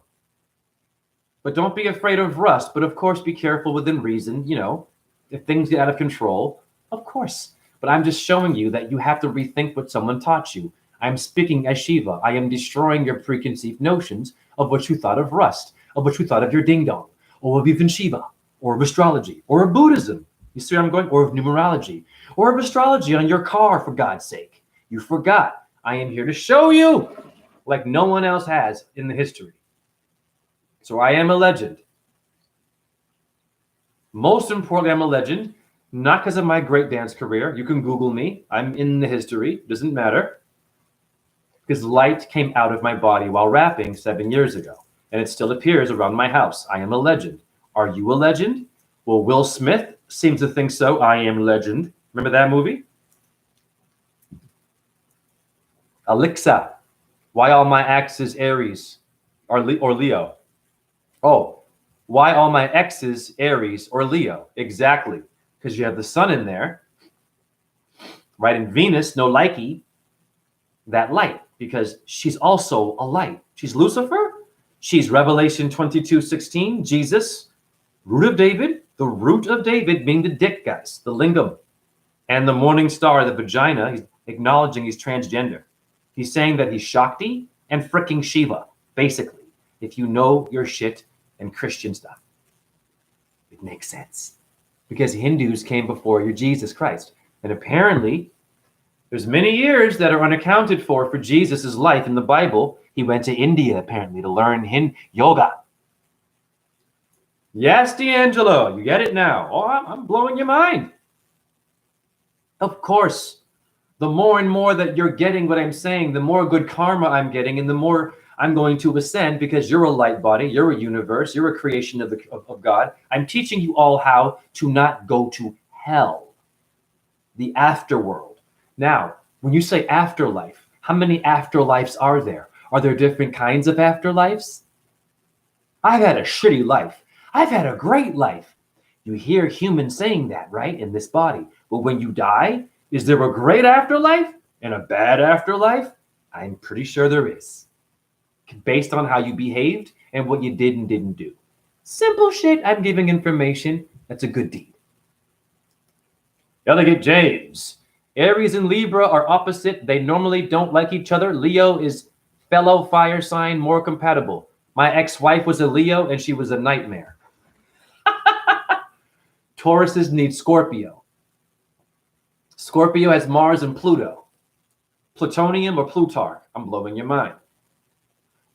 But don't be afraid of rust. But of course, be careful within reason. You know, if things get out of control, of course. But I'm just showing you that you have to rethink what someone taught you. I'm speaking as Shiva. I am destroying your preconceived notions of what you thought of rust, of what you thought of your ding dong, or of even Shiva, or of astrology, or of Buddhism. You see where I'm going? Or of numerology, or of astrology on your car, for God's sake. You forgot. I am here to show you like no one else has in the history. So I am a legend. Most importantly, I'm a legend, not because of my great dance career. You can Google me. I'm in the history. Doesn't matter. Because light came out of my body while rapping 7 years ago, and it still appears around my house. I am a legend. Are you a legend? Well, Will Smith seems to think so. I am legend. Remember that movie? Alexa, why all my exes Aries or Leo? Oh, why all my exes Aries or Leo? Exactly, because you have the sun in there, right? In Venus, no likey, that light, because she's also a light. She's Lucifer. She's Revelation 22:16, Jesus, root of David, the root of David being the dick, guys, the lingam, and the morning star, the vagina. He's acknowledging he's transgender. He's saying that he's Shakti and fricking Shiva, basically, if you know your shit and Christian stuff. It makes sense. Because Hindus came before your Jesus Christ. And apparently, there's many years that are unaccounted for Jesus' life in the Bible. He went to India, apparently, to learn yoga. Yes, D'Angelo, you get it now. Oh, I'm blowing your mind. Of course, the more and more that you're getting what I'm saying, the more good karma I'm getting, and the more I'm going to ascend, because you're a light body, you're a universe, you're a creation of God. I'm teaching you all how to not go to hell, the afterworld. Now, when you say afterlife, how many afterlives are there? Are there different kinds of afterlives? I've had a shitty life. I've had a great life. You hear humans saying that, right, in this body. But when you die, is there a great afterlife and a bad afterlife? I'm pretty sure there is. Based on how you behaved and what you did and didn't do. Simple shit. I'm giving information. That's a good deed. Delegate James. Aries and Libra are opposite. They normally don't like each other. Leo is fellow fire sign, more compatible. My ex-wife was a Leo and she was a nightmare. Tauruses need Scorpio. Scorpio has Mars and Pluto. Plutonium or Plutarch. I'm blowing your mind.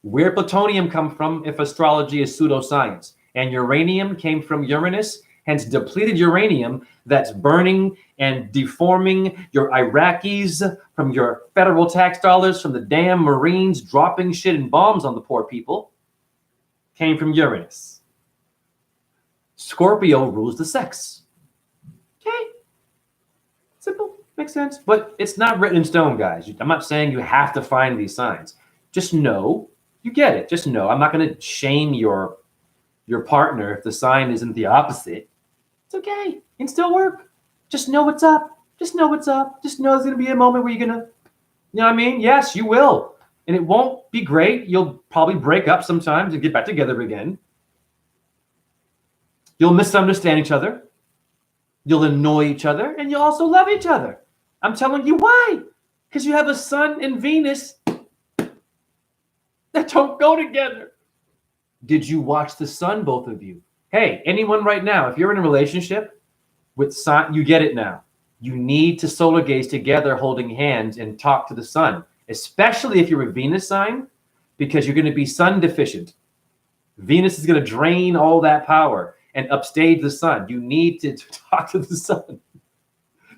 Where plutonium come from if astrology is pseudoscience? And uranium came from Uranus hence depleted uranium that's burning and deforming your Iraqis from your federal tax dollars from the damn Marines dropping shit and bombs on the poor people, came from Uranus. Scorpio rules the sex. Okay. Simple. Makes sense. But it's not written in stone, guys. I'm not saying you have to find these signs. Just know you get it. Just know. I'm not going to shame your partner if the sign isn't the opposite. It's okay. It can still work. Just know what's up. Just know what's up. Just know there's going to be a moment where you're going to, you know what I mean? Yes, you will. And it won't be great. You'll probably break up sometimes and get back together again. You'll misunderstand each other. You'll annoy each other. And you'll also love each other. I'm telling you why. Because you have a sun and Venus that don't go together. Did you watch the sun, both of you? Hey, anyone right now, if you're in a relationship with sun, you get it now. You need to solar gaze together holding hands and talk to the sun, especially if you're a Venus sign, because you're going to be sun deficient. Venus is going to drain all that power and upstage the sun. You need to talk to the sun.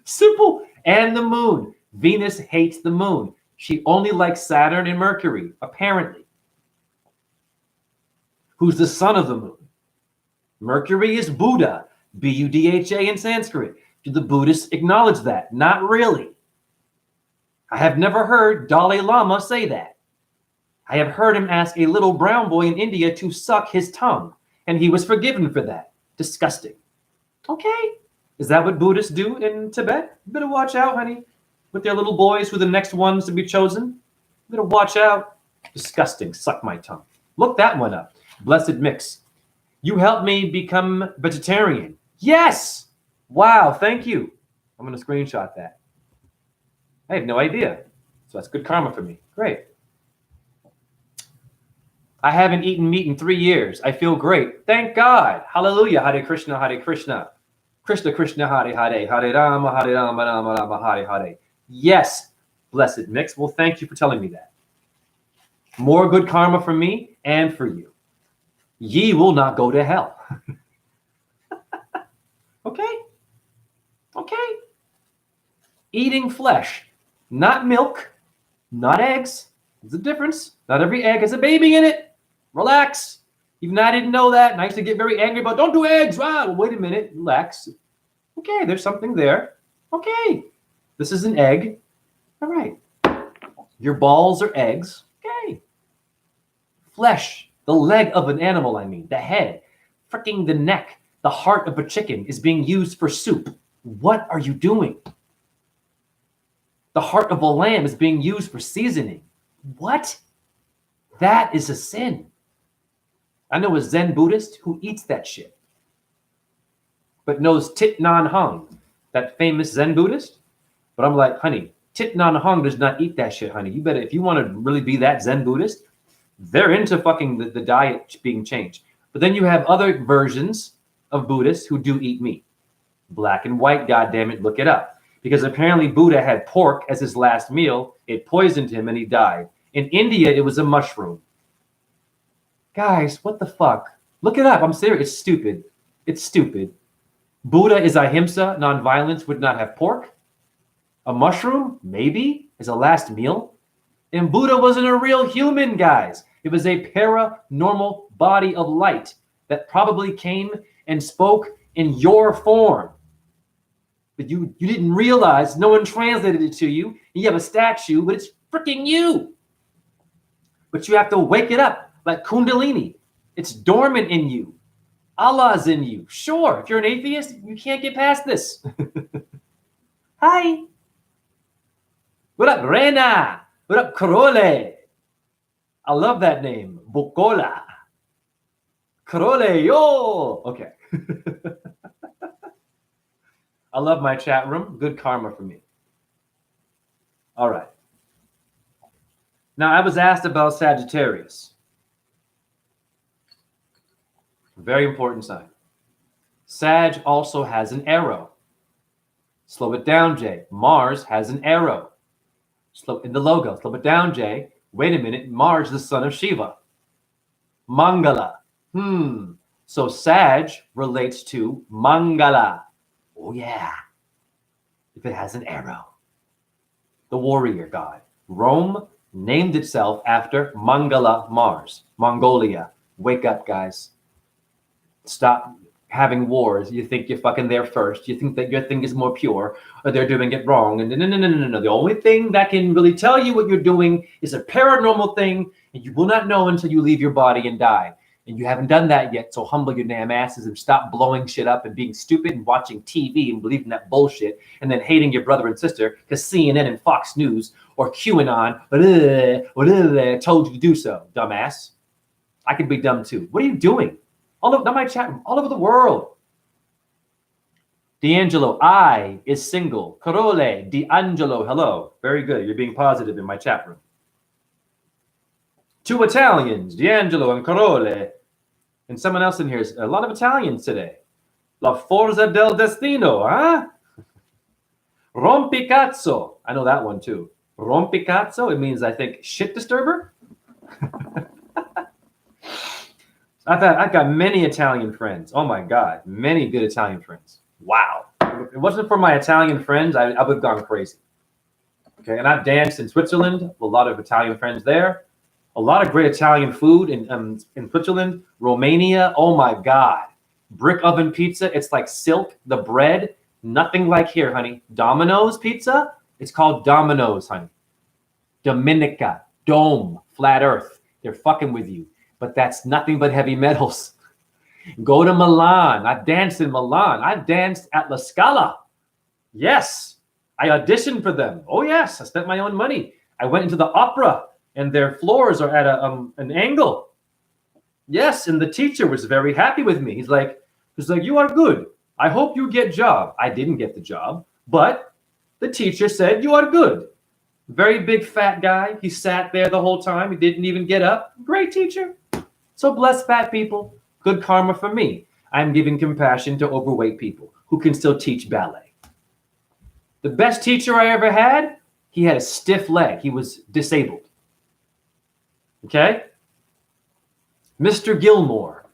Simple. And the moon. Venus hates the moon. She only likes Saturn and Mercury, apparently. Who's the son of the moon? Mercury is Buddha, B-U-D-H-A in Sanskrit. Do the Buddhists acknowledge that? Not really. I have never heard Dalai Lama say that. I have heard him ask a little brown boy in India to suck his tongue, and he was forgiven for that. Disgusting. Okay. Is that what Buddhists do in Tibet? You better watch out, honey. With their little boys who are the next ones to be chosen. You better watch out. Disgusting. Suck my tongue. Look that one up. Blessed Mix. You helped me become vegetarian. Yes. Wow. Thank you. I'm going to screenshot that. I had no idea. So that's good karma for me. Great. I haven't eaten meat in 3 years. I feel great. Thank God. Hallelujah. Hare Krishna, Hare Krishna. Krishna, Krishna, Hare Hare. Hare Rama, Hare Rama, Rama Rama, Hare Hare. Yes, Blessed Mix. Well, thank you for telling me that. More good karma for me and for you. Ye will not go to hell. Okay? Okay. Eating flesh, not milk, not eggs. There's a difference. Not every egg has a baby in it. Relax. Even I didn't know that. And I used to get very angry about, don't do eggs. Wow. Well, wait a minute. Relax. Okay, there's something there. Okay. This is an egg. All right. Your balls are eggs. Okay. Flesh, the leg of an animal, I mean, the head, freaking the neck, the heart of a chicken is being used for soup. What are you doing? The heart of a lamb is being used for seasoning. What? That is a sin. I know a Zen Buddhist who eats that shit, but knows Thich Nhat Hanh, that famous Zen Buddhist. But I'm like, honey, Thich Nhat Hanh does not eat that shit, honey. You better, if you want to really be that Zen Buddhist, they're into fucking the diet being changed. But then you have other versions of Buddhists who do eat meat. Black and white, goddammit, look it up. Because apparently Buddha had pork as his last meal. It poisoned him and he died. In India, it was a mushroom. Guys, what the fuck? Look it up. I'm serious. It's stupid. It's stupid. Buddha is ahimsa, nonviolence, would not have pork. A mushroom, maybe, as a last meal. And Buddha wasn't a real human, guys. It was a paranormal body of light that probably came and spoke in your form. But you didn't realize, no one translated it to you. You have a statue, but it's freaking you. But you have to wake it up like Kundalini. It's dormant in you. Allah's in you. Sure, if you're an atheist, you can't get past this. Hi. What up, Rena? What up, Karole? I love that name. Bukola. Karole, yo. Okay. I love my chat room. Good karma for me. All right. Now, I was asked about Sagittarius. Very important sign. Sag also has an arrow. Slow it down, Jay. Mars has an arrow. Slow in the logo. Slow it down, Jay. Wait a minute. Mars, the son of Shiva. Mangala. So Sag relates to Mangala. Oh yeah, if it has an arrow. The warrior god. Rome named itself after Mangala Mars, Mongolia. Wake up, guys. Stop having wars. You think you're fucking there first. You think that your thing is more pure, or they're doing it wrong. And no. The only thing that can really tell you what you're doing is a paranormal thing, and you will not know until you leave your body and die. And you haven't done that yet, so humble your damn asses and stop blowing shit up and being stupid and watching TV and believing that bullshit and then hating your brother and sister because CNN and Fox News or QAnon told you to do so, dumbass. I could be dumb too. What are you doing? All over my chat room, all over the world. D'Angelo, I is single. Carole, D'Angelo, hello. Very good. You're being positive in my chat room. 2 Italians, D'Angelo and Carole. And someone else in here. A lot of Italians today. La Forza del Destino, huh? Rompicazzo. I know that one too. Rompicazzo, it means, I think, shit disturber. I've got many Italian friends. Oh my God, many good Italian friends. Wow. If it wasn't for my Italian friends, I would have gone crazy. Okay, and I've danced in Switzerland, a lot of Italian friends there. A lot of great Italian food in Switzerland, Romania. Oh my God. Brick oven pizza. It's like silk. The bread, nothing like here, honey. Domino's pizza. It's called Domino's, honey. Dominica, dome, flat earth. They're fucking with you. But that's nothing but heavy metals. Go to Milan. I've danced in Milan. I've danced at La Scala. Yes. I auditioned for them. Oh yes. I spent my own money. I went into the opera. And their floors are at an angle. Yes, and the teacher was very happy with me. He's like, you are good. I hope you get job. I didn't get the job, but the teacher said you are good. Very big fat guy. He sat there the whole time. He didn't even get up. Great teacher. So bless fat people. Good karma for me. I'm giving compassion to overweight people who can still teach ballet. The best teacher I ever had, he had a stiff leg. He was disabled. Okay? Mr. Gilmore.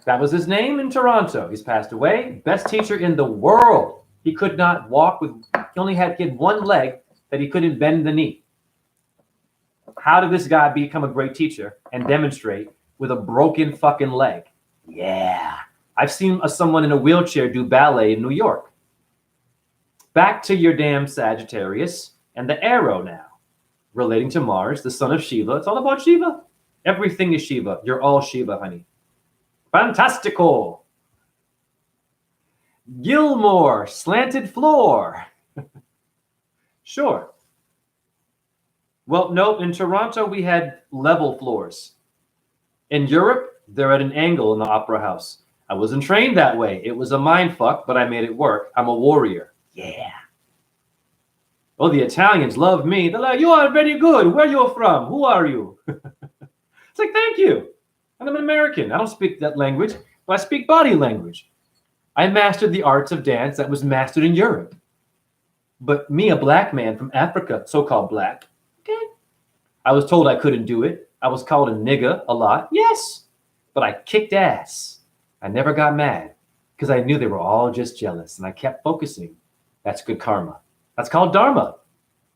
That was his name in Toronto. He's passed away. Best teacher in the world. He could not walk with, he had one leg that he couldn't bend the knee. How did this guy become a great teacher and demonstrate with a broken fucking leg? Yeah. I've seen someone in a wheelchair do ballet in New York. Back to your damn Sagittarius and the arrow now. Relating to Mars, the son of Shiva. It's all about Shiva. Everything is Shiva. You're all Shiva, honey. Fantastico. Gilmore, slanted floor. Sure. Well, no, in Toronto, we had level floors. In Europe, they're at an angle in the opera house. I wasn't trained that way. It was a mind fuck, but I made it work. I'm a warrior. Yeah. Oh, the Italians love me. They're like, you are very good. Where you from? Who are you? It's like, thank you. And I'm an American. I don't speak that language, but I speak body language. I mastered the arts of dance that was mastered in Europe. But me, a black man from Africa, so-called black, okay. I was told I couldn't do it. I was called a nigga a lot. Yes. But I kicked ass. I never got mad because I knew they were all just jealous and I kept focusing. That's good karma. That's called dharma.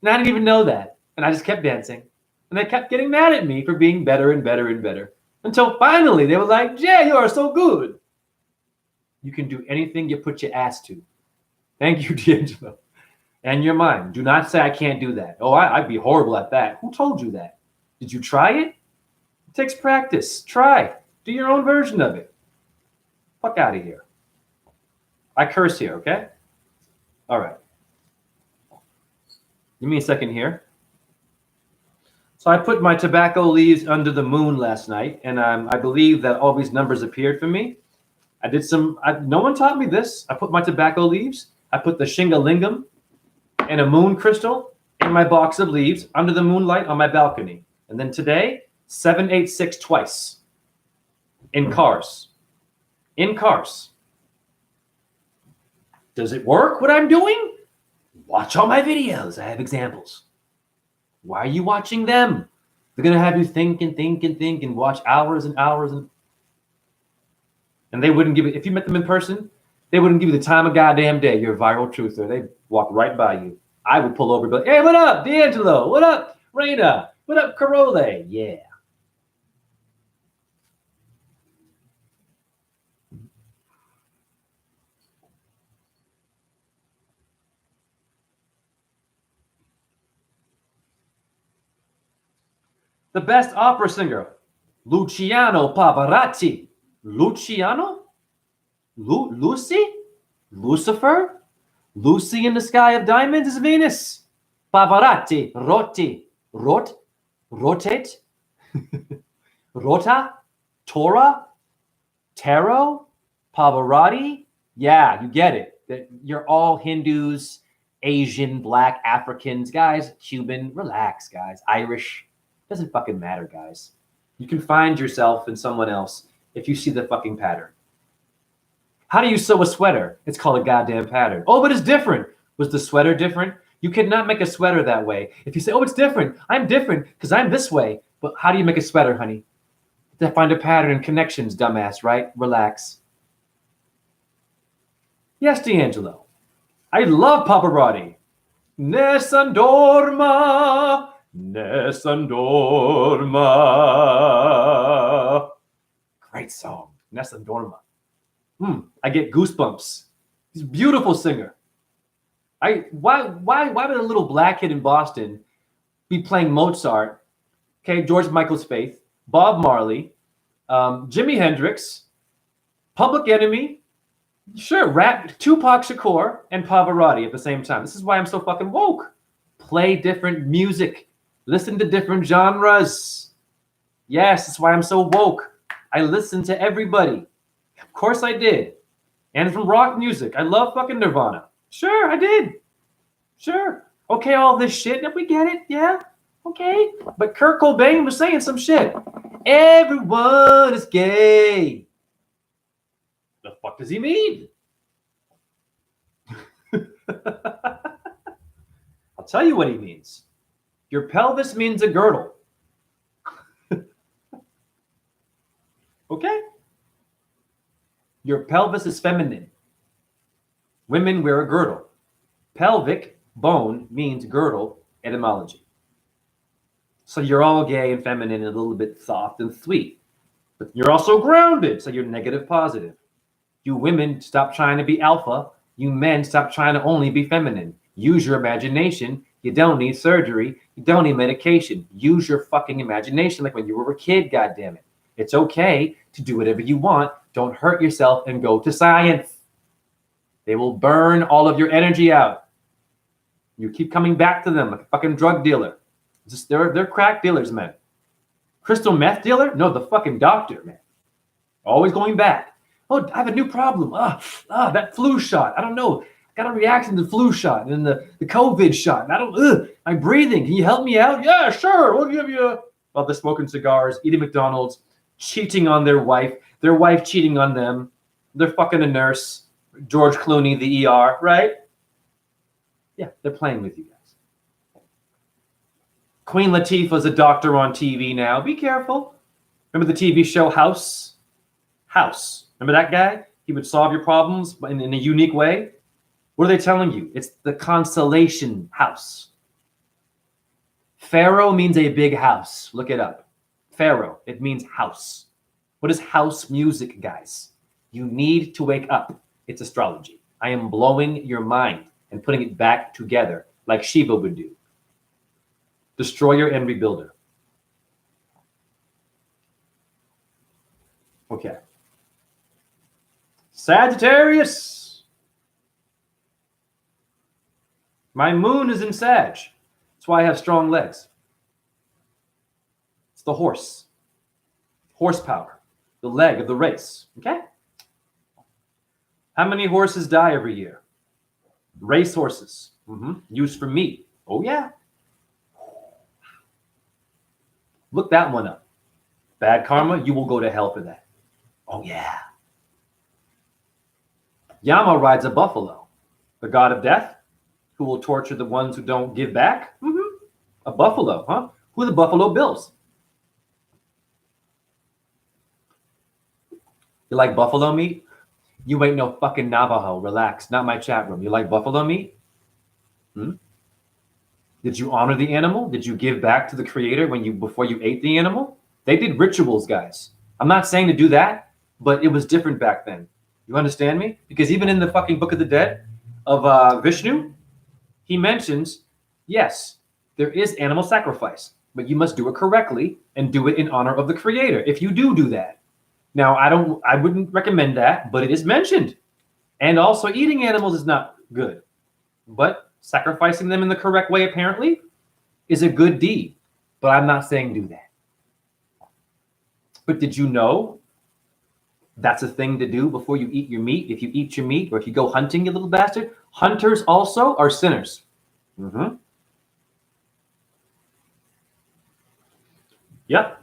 And I didn't even know that. And I just kept dancing. And they kept getting mad at me for being better and better and better. Until finally they were like, Jay, you are so good. You can do anything you put your ass to. Thank you, D'Angelo. And your mind. Do not say I can't do that. Oh, I'd be horrible at that. Who told you that? Did you try it? It takes practice. Try. Do your own version of it. Fuck out of here. I curse here, okay? All right. Give me a second here. So I put my tobacco leaves under the moon last night, and I believe that all these numbers appeared for me. I did no one taught me this. I put my tobacco leaves, I put the Shingalingam and a moon crystal in my box of leaves under the moonlight on my balcony. And then today, 786 twice. In cars. In cars. Does it work, what I'm doing? Watch all my videos. I have examples. Why are you watching them? They're going to have you think and think and think and watch hours and hours. And And they wouldn't give it, if you met them in person, they wouldn't give you the time of goddamn day. You're a viral truther. They'd walk right by you. I would pull over and be like, hey, what up, D'Angelo? What up, Raina? What up, Carole? Yeah. The best opera singer, Luciano Pavarotti. Luciano? Lucy? Lucifer? Lucy in the sky of diamonds is Venus. Pavarotti. Rotate? Rota? Torah? Tarot? Pavarotti? Yeah, you get it. You're all Hindus, Asian, Black, Africans, guys, Cuban. Relax, guys. Irish. Doesn't fucking matter, guys. You can find yourself in someone else if you see the fucking pattern. How do you sew a sweater? It's called a goddamn pattern. Oh, but it's different. Was the sweater different? You cannot make a sweater that way. If you say, oh, it's different. I'm different because I'm this way. But how do you make a sweater, honey? To find a pattern and connections, dumbass, right? Relax. Yes, D'Angelo. I love Pavarotti. Nessun dorma. Nessun dorma. Great song. Nessun dorma. I get goosebumps. He's a beautiful singer. Why would a little black kid in Boston be playing Mozart, okay, George Michael's Faith, Bob Marley, Jimi Hendrix, Public Enemy, sure, rap, Tupac Shakur, and Pavarotti at the same time? This is why I'm so fucking woke. Play different music. Listen to different genres. Yes, that's why I'm so woke. I listen to everybody. Of course I did. And from rock music, I love fucking Nirvana. Sure, I did. Sure. Okay, all this shit, we get it, yeah, okay. But Kurt Cobain was saying some shit. Everyone is gay. The fuck does he mean? I'll tell you what he means. Your pelvis means a girdle. Okay? Your pelvis is feminine. Women wear a girdle. Pelvic bone means girdle etymology. So you're all gay and feminine and a little bit soft and sweet. But you're also grounded, so you're negative positive. You women stop trying to be alpha. You men stop trying to only be feminine. Use your imagination. You don't need surgery. You don't need medication. Use your fucking imagination like when you were a kid, goddammit. It's okay to do whatever you want. Don't hurt yourself and go to science. They will burn all of your energy out. You keep coming back to them like a fucking drug dealer. They're crack dealers, man. Crystal meth dealer? No, the fucking doctor, man. Always going back. Oh, I have a new problem. That flu shot. I don't know. I got a reaction to the flu shot and the COVID shot. My breathing. Can you help me out? Yeah, sure. We'll give you. Well, they're smoking cigars, eating McDonald's, cheating on their wife cheating on them. They're fucking a nurse. George Clooney, the ER, right? Yeah, they're playing with you guys. Queen Latifah's a doctor on TV now. Be careful. Remember the TV show House? House. Remember that guy? He would solve your problems in a unique way. What are they telling you? It's the constellation house. Pharaoh means a big house. Look it up. Pharaoh. It means house. What is house music, guys? You need to wake up. It's astrology. I am blowing your mind and putting it back together like Shiva would do. Destroyer and rebuilder. Okay. Sagittarius. My moon is in Sag. That's why I have strong legs. It's the horse. Horsepower. The leg of the race. Okay? How many horses die every year? Race horses. Used for meat. Oh, yeah. Look that one up. Bad karma, you will go to hell for that. Oh, yeah. Yama rides a buffalo. The god of death, who will torture the ones who don't give back. A buffalo, huh? Who are the Buffalo Bills? You like buffalo meat? You ain't no fucking Navajo. Relax. Not my chat room. You like buffalo meat? Hmm? Did you honor the animal? Did you give back to the creator before you ate the animal? They did rituals, guys. I'm not saying to do that, but it was different back then. You understand me? Because even in the fucking Book of the Dead of Vishnu, he mentions, yes, there is animal sacrifice, but you must do it correctly and do it in honor of the creator. If you do that. Now, I wouldn't recommend that, but it is mentioned. And also eating animals is not good. But sacrificing them in the correct way, apparently, is a good deed. But I'm not saying do that. But did you know that's a thing to do before you eat your meat? If you eat your meat or if you go hunting, you little bastard, hunters also are sinners. Mm-hmm. Yep.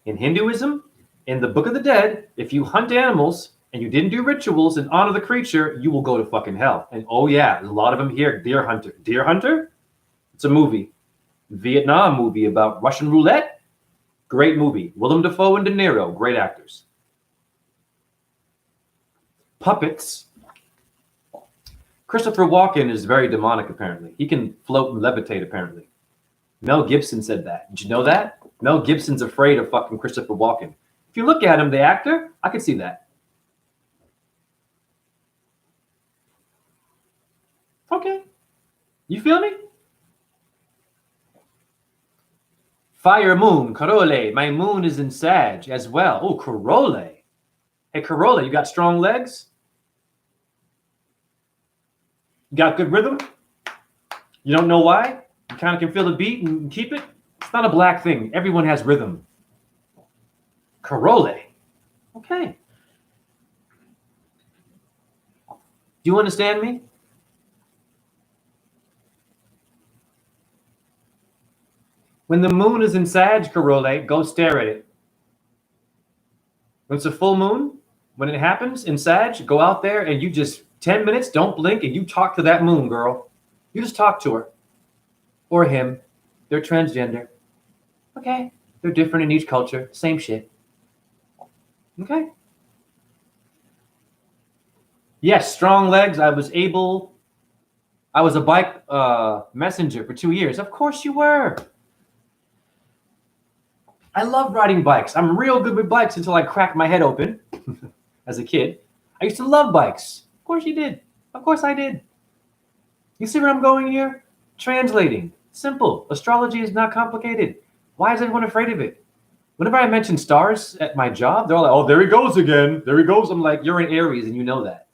In Hinduism, in the Book of the Dead, if you hunt animals and you didn't do rituals and honor the creature, you will go to fucking hell. And oh yeah, there's a lot of them here. Deer Hunter. Deer Hunter? It's a movie. Vietnam movie about Russian roulette. Great movie. Willem Dafoe and De Niro, great actors. Puppets. Christopher Walken is very demonic, apparently. He can float and levitate, apparently. Mel Gibson said that. Did you know that? Mel Gibson's afraid of fucking Christopher Walken. If you look at him, the actor, I could see that. Okay. You feel me? Fire moon, Carole. My moon is in Sag as well. Oh, Carole. Hey, Carole, you got strong legs? You got good rhythm? You don't know why? You kind of can feel the beat and keep it? It's not a black thing. Everyone has rhythm. Carole. Okay. Do you understand me? When the moon is in Sag, Carole, go stare at it. When it's a full moon, when it happens in Sag, go out there and you just 10 minutes, don't blink, and you talk to that moon, girl. You just talk to her. Or him. They're transgender. Okay. They're different in each culture. Same shit. Okay. Yes, strong legs. I was a bike messenger for 2 years. Of course you were. I love riding bikes. I'm real good with bikes until I cracked my head open as a kid. I used to love bikes. Of course you did. Of course I did. You see where I'm going here? Translating. Simple. Astrology is not complicated. Why is everyone afraid of it? Whenever I mention stars at my job, they're all like, oh, there he goes again. There he goes. I'm like, you're in Aries and you know that.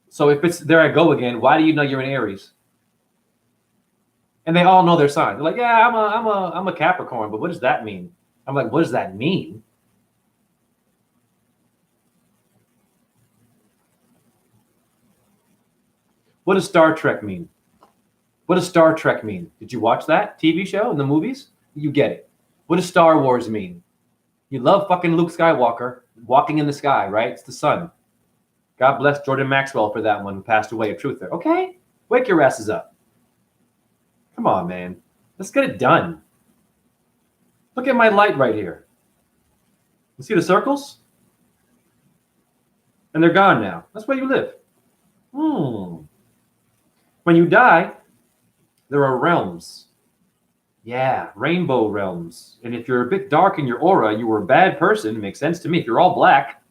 So if it's there I go again, why do you know you're in Aries? And they all know their sign. They're like, yeah, I'm a Capricorn, but what does that mean? I'm like, what does that mean? What does Star Trek mean? What does Star Trek mean? Did you watch that TV show in the movies? You get it. What does Star Wars mean? You love fucking Luke Skywalker walking in the sky, right? It's the sun. God bless Jordan Maxwell for that one, who passed away, a truther. Okay? Wake your asses up. Come on, man. Let's get it done. Look at my light right here. You see the circles? And they're gone now. That's where you live. When you die, there are realms. Yeah, rainbow realms. And if you're a bit dark in your aura, you were a bad person. It makes sense to me. If you're all black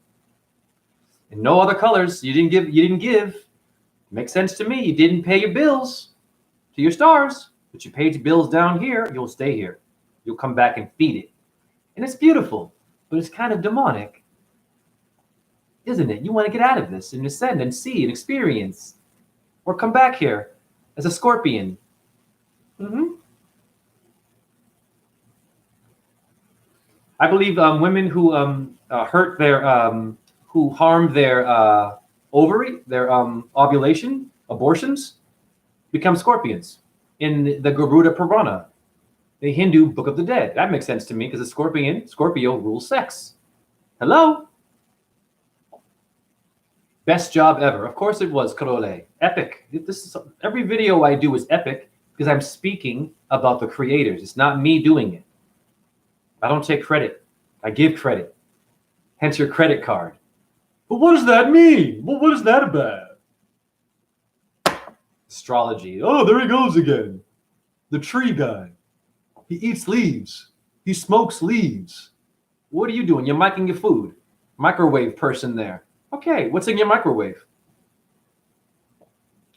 and no other colors, you didn't give. It makes sense to me. You didn't pay your bills to your stars, but you paid your bills down here. You'll stay here. You'll come back and feed it. And it's beautiful, but it's kind of demonic. Isn't it? You want to get out of this and ascend and see and experience. Or come back here as a scorpion. I believe women who hurt their, who harm their ovary, their ovulation, abortions, become scorpions in the Garuda Purana, the Hindu Book of the Dead. That makes sense to me because Scorpio rules sex. Hello? Best job ever. Of course it was, Carole. Epic. Every video I do is epic because I'm speaking about the creators. It's not me doing it. I don't take credit. I give credit. Hence your credit card. But what does that mean? Well, what is that about? Astrology. Oh, there he goes again. The tree guy. He eats leaves. He smokes leaves. What are you doing? You're making your food. Microwave person there. Okay, what's in your microwave?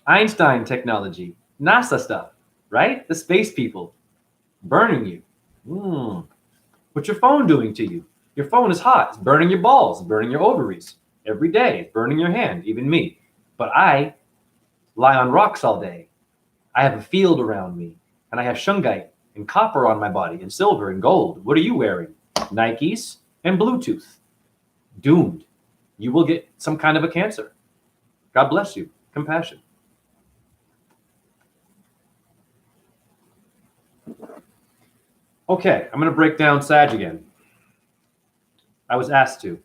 Einstein technology. NASA stuff, right? The space people. Burning you. What's your phone doing to you? Your phone is hot. It's burning your balls, burning your ovaries. Every day, it's burning your hand, even me. But I lie on rocks all day. I have a field around me, and I have shungite and copper on my body, and silver and gold. What are you wearing? Nikes and Bluetooth. Doomed. You will get some kind of a cancer. God bless you. Compassion. Okay, I'm going to break down Sag again. I was asked to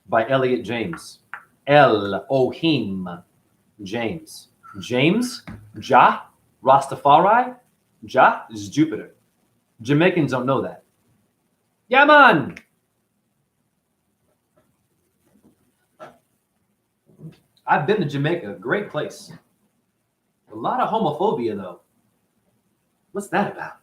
by Elliot James. Elohim James. James, Jah, Rastafari. Jah is Jupiter. Jamaicans don't know that. Yeah, man. I've been to Jamaica. Great place. A lot of homophobia, though. What's that about?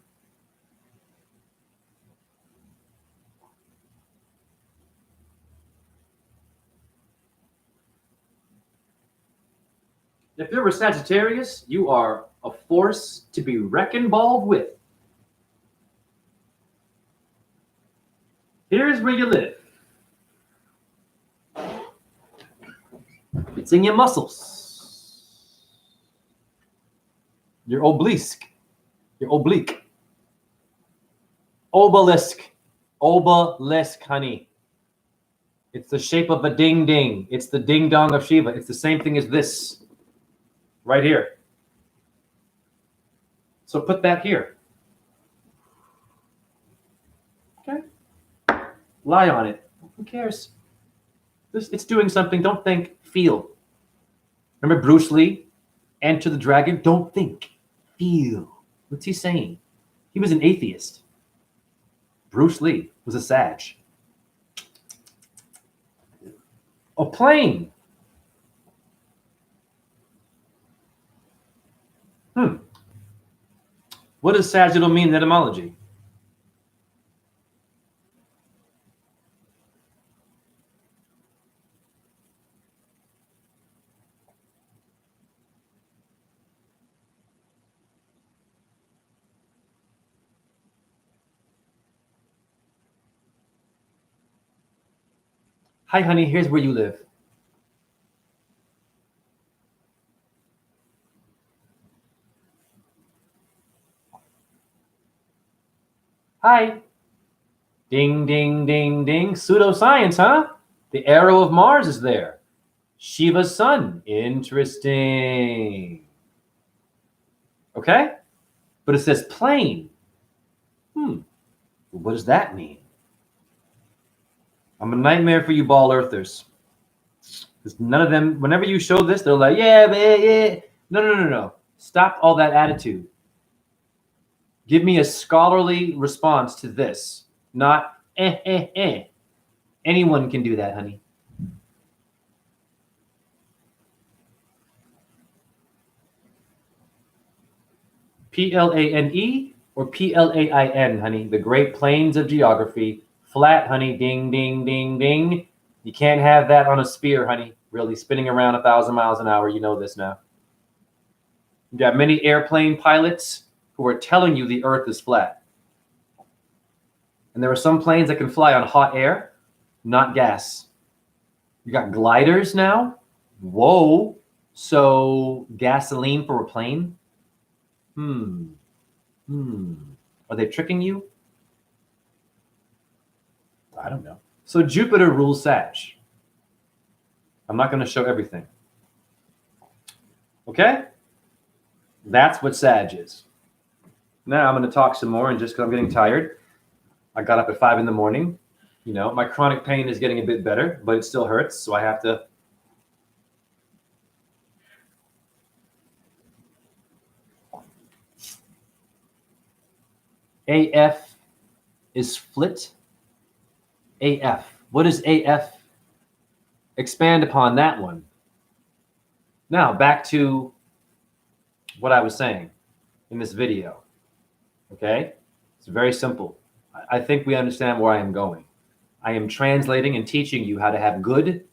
If you're a Sagittarius, you are a force to be reckoned with. Here's where you live. It's in your muscles. Your oblique. Your oblique. Obelisk. Obelisk, honey. It's the shape of a ding-ding. It's the ding-dong of Shiva. It's the same thing as this. Right here. So put that here. Okay? Lie on it. Who cares? It's doing something. Don't think. Feel. Remember Bruce Lee? Enter the Dragon? Don't think. Feel. What's he saying? He was an atheist. Bruce Lee was a Sag. A plane. What does sagittal mean in etymology? Hi, honey, here's where you live. Hi. Ding, ding, ding, ding. Pseudoscience, huh? The arrow of Mars is there. Shiva's son. Interesting. Okay? But it says plane. What does that mean? I'm a nightmare for you ball earthers. Because none of them, whenever you show this, they're like, yeah, man, yeah. No. Stop all that attitude. Give me a scholarly response to this. Not, Anyone can do that, honey. Plane or Plain, honey. The Great Plains of Geography. Flat, honey. Ding, ding, ding, ding. You can't have that on a spear, honey. Really spinning around 1,000 miles an hour. You know this now. You got many airplane pilots who are telling you the Earth is flat. And there are some planes that can fly on hot air, not gas. You got gliders now. Whoa. So gasoline for a plane? Are they tricking you? I don't know. So Jupiter rules Sag. I'm not going to show everything. Okay? That's what Sag is. Now I'm going to talk some more, and just because I'm getting tired, I got up at 5 in the morning. You know, my chronic pain is getting a bit better, but it still hurts, so I have to. AF is flit. AF. What is AF? expand upon that one. Now, back to what I was saying in this video, okay? It's very simple. I think we understand where I am going. I am translating and teaching you how to have good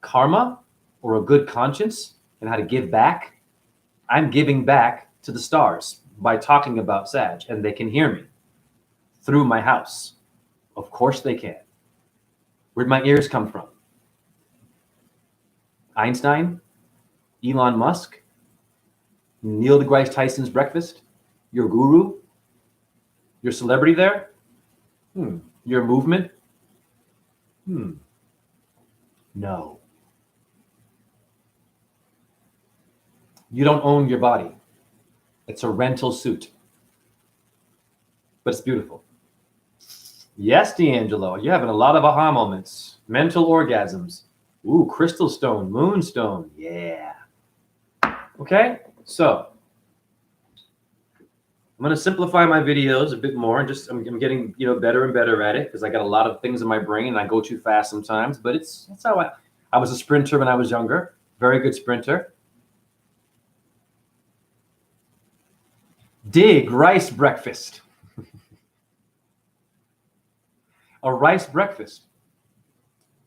karma or a good conscience and how to give back. I'm giving back to the stars by talking about Sag, and they can hear me through my house. Of course they can. Where'd my ears come from? Einstein? Elon Musk? Neil deGrasse Tyson's breakfast? Your guru? Your celebrity there? Your movement? No. You don't own your body. It's a rental suit. But it's beautiful. Yes, D'Angelo, you're having a lot of aha moments. Mental orgasms. Ooh, crystal stone, moonstone. Yeah. Okay, so I'm going to simplify my videos a bit more. And just I'm getting better and better at it because I got a lot of things in my brain and I go too fast sometimes. But that's how I was a sprinter when I was younger. Very good sprinter. Dig rice breakfast. A rice breakfast.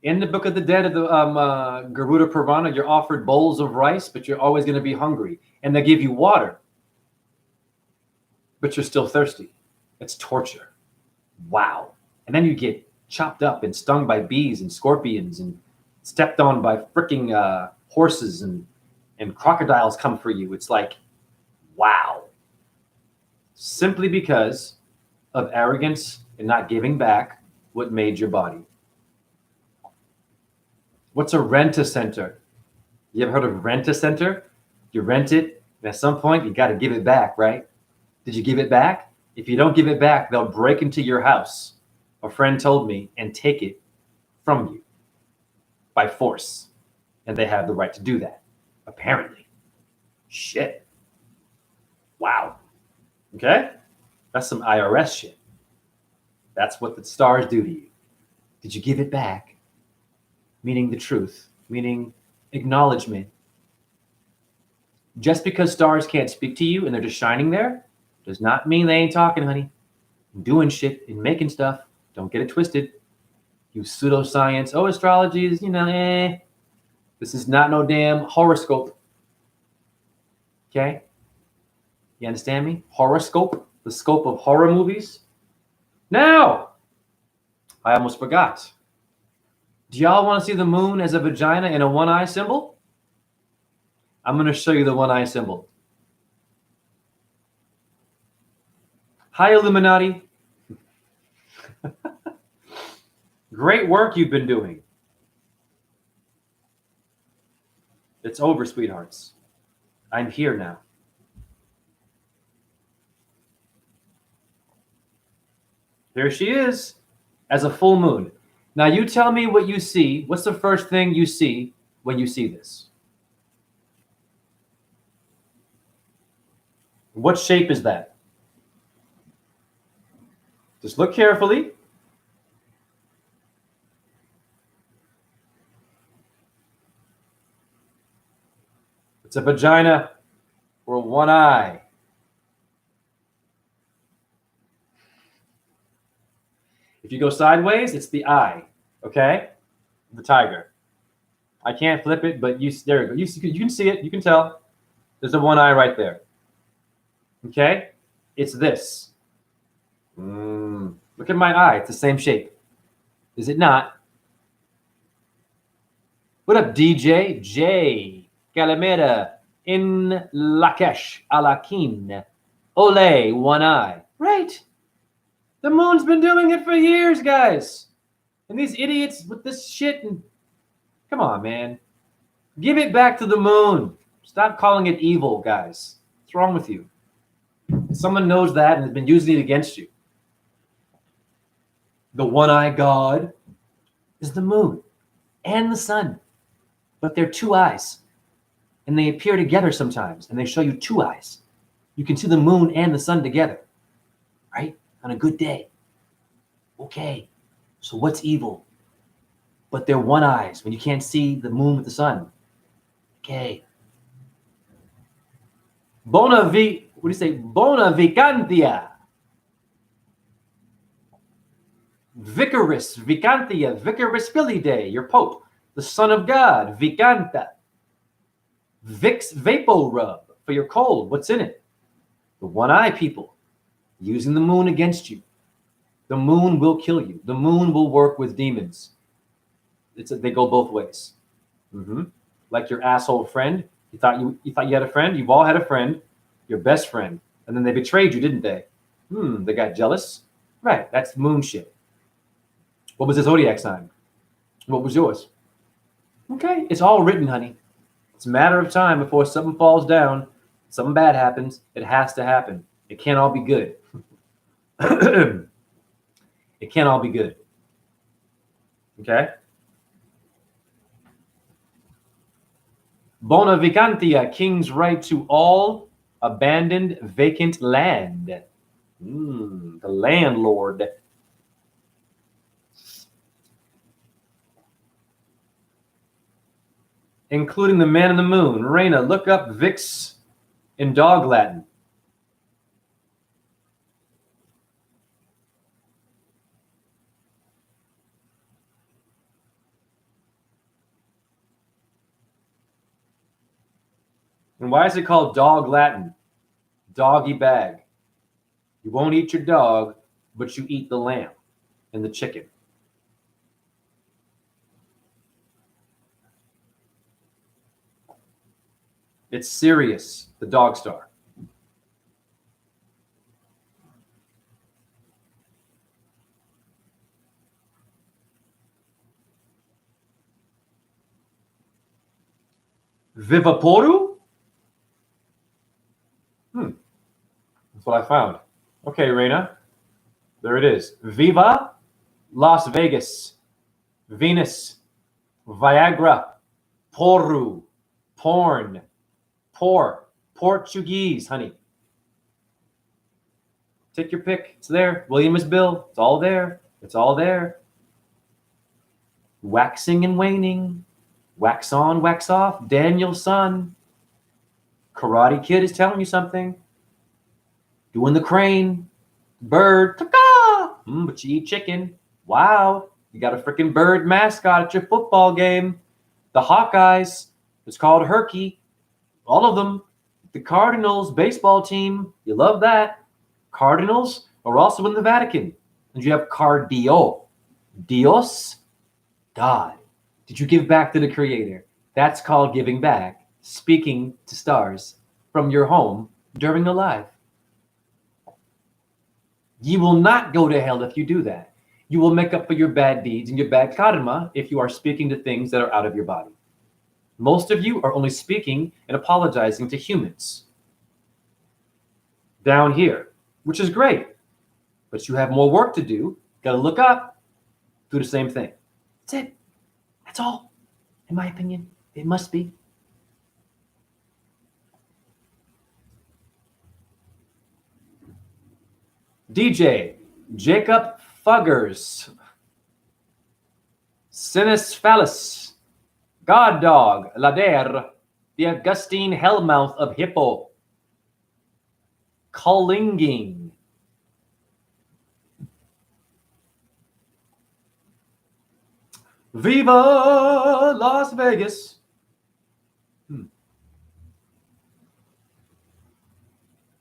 In the Book of the Dead of the Garuda Purana, you're offered bowls of rice, but you're always going to be hungry. And they give you water, but you're still thirsty. It's torture. Wow. And then you get chopped up and stung by bees and scorpions and stepped on by freaking horses and crocodiles come for you. It's like, wow. Simply because of arrogance and not giving back what made your body. What's a rent-a-center? You ever heard of rent-a-center? You rent it, and at some point, you got to give it back, right? Did you give it back? If you don't give it back, they'll break into your house, a friend told me, and take it from you by force. And they have the right to do that, apparently. Shit. Wow. Okay? That's some IRS shit. That's what the stars do to you. Did you give it back? Meaning the truth, meaning acknowledgement. Just because stars can't speak to you and they're just shining there does not mean they ain't talking, honey. Doing shit and making stuff. Don't get it twisted. You pseudoscience. Oh, astrology is, This is not no damn horoscope. Okay? You understand me? Horoscope, the scope of horror movies. Now, I almost forgot. Do y'all want to see the moon as a vagina and a one-eye symbol? I'm going to show you the one-eye symbol. Hi, Illuminati. Great work you've been doing. It's over, sweethearts. I'm here now. There she is as a full moon. Now you tell me what you see. What's the first thing you see when you see this? What shape is that? Just look carefully. It's a vagina or one eye. If you go sideways, it's the eye, okay? The tiger. I can't flip it, but there you go. You can see it. You can tell. There's a one eye right there. Okay? It's this. Look at my eye. It's the same shape. Is it not? What up, DJ? J. Calamera in Lakesh Alakin. Ole, one eye. Right. The moon's been doing it for years, guys. And these idiots with this shit. Come on, man. Give it back to the moon. Stop calling it evil, guys. What's wrong with you? Someone knows that and has been using it against you. The one-eyed god is the moon and the sun. But they're two eyes. And they appear together sometimes. And they show you two eyes. You can see the moon and the sun together. Right? On a good day. Okay. So what's evil? but they're one eyes when you can't see the moon with the sun. Okay. What do you say? Bona Vicantia. Vicarus, Vicantia, Vicarus Filidae, your Pope, the Son of God, Vicanta. Vicks Vapo Rub for your cold. What's in it? The one-eye people using the moon against you. The moon will kill you. The moon will work with demons. They go both ways. Like your asshole friend. You thought you had a friend. You've all had a friend, your best friend, and then they betrayed you, didn't they? They got jealous. Right. That's moon shit. What was the zodiac sign? What was yours? Okay, it's all written, honey. It's a matter of time before something falls down, something bad happens. It has to happen. It can't all be good. It can't all be good. Okay? Bona Vicantia, king's right to all abandoned vacant land. The landlord. Including the man in the moon. Reina, look up Vix in dog Latin. And why is it called dog Latin? Doggy bag. You won't eat your dog, but you eat the lamb and the chicken. It's Sirius, the dog star. Vivaporu? That's what I found. Okay, Reina. There it is. Viva, Las Vegas, Venus, Viagra, Poru, porn, Portuguese, honey. Take your pick. It's there. William is Bill. It's all there. It's all there. Waxing and waning. Wax on, wax off. Daniel's son. Karate Kid is telling you something. Doing the crane. Bird. Ta-ka! But you eat chicken. Wow. You got a freaking bird mascot at your football game. The Hawkeyes. It's called Herky. All of them. The Cardinals baseball team. You love that. Cardinals are also in the Vatican. And you have Cardio. Dios. God. Did you give back to the Creator? That's called giving back. Speaking to stars from your home during a live. You will not go to hell if you do that. You will make up for your bad deeds and your bad karma if you are speaking to things that are out of your body. Most of you are only speaking and apologizing to humans down here, which is great. But you have more work to do. Got to look up, do the same thing. That's it. That's all. In my opinion, it must be. DJ Jacob Fuggers, Sinusphalus, God Dog, Lader, the Augustine Hellmouth of Hippo, Collinging, Viva Las Vegas.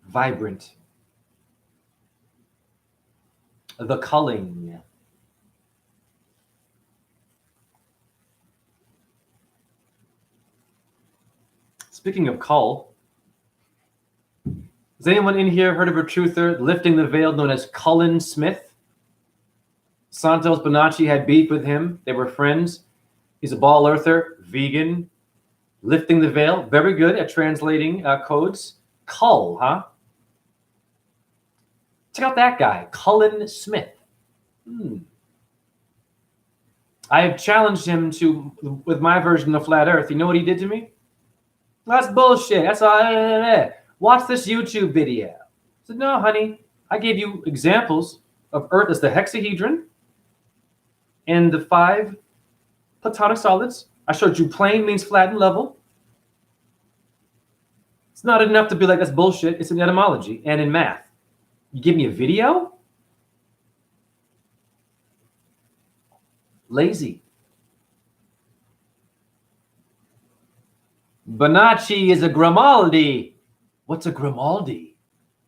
Vibrant. The culling. Speaking of cull, has anyone in here heard of a truther lifting the veil known as Cullen Smith? Santos Bonacci had beef with him. They were friends. He's a ball earther, vegan, lifting the veil. Very good at translating codes. Cull, huh? Check out that guy, Cullen Smith. I have challenged him with my version of Flat Earth. You know what he did to me? That's bullshit. That's all. Watch this YouTube video. I said, no, honey. I gave you examples of Earth as the hexahedron and the 5 Platonic solids. I showed you plane means flat and level. It's not enough to be like, that's bullshit. It's in etymology and in math. You give me a video? Lazy. Bonacci is a Grimaldi. What's a Grimaldi?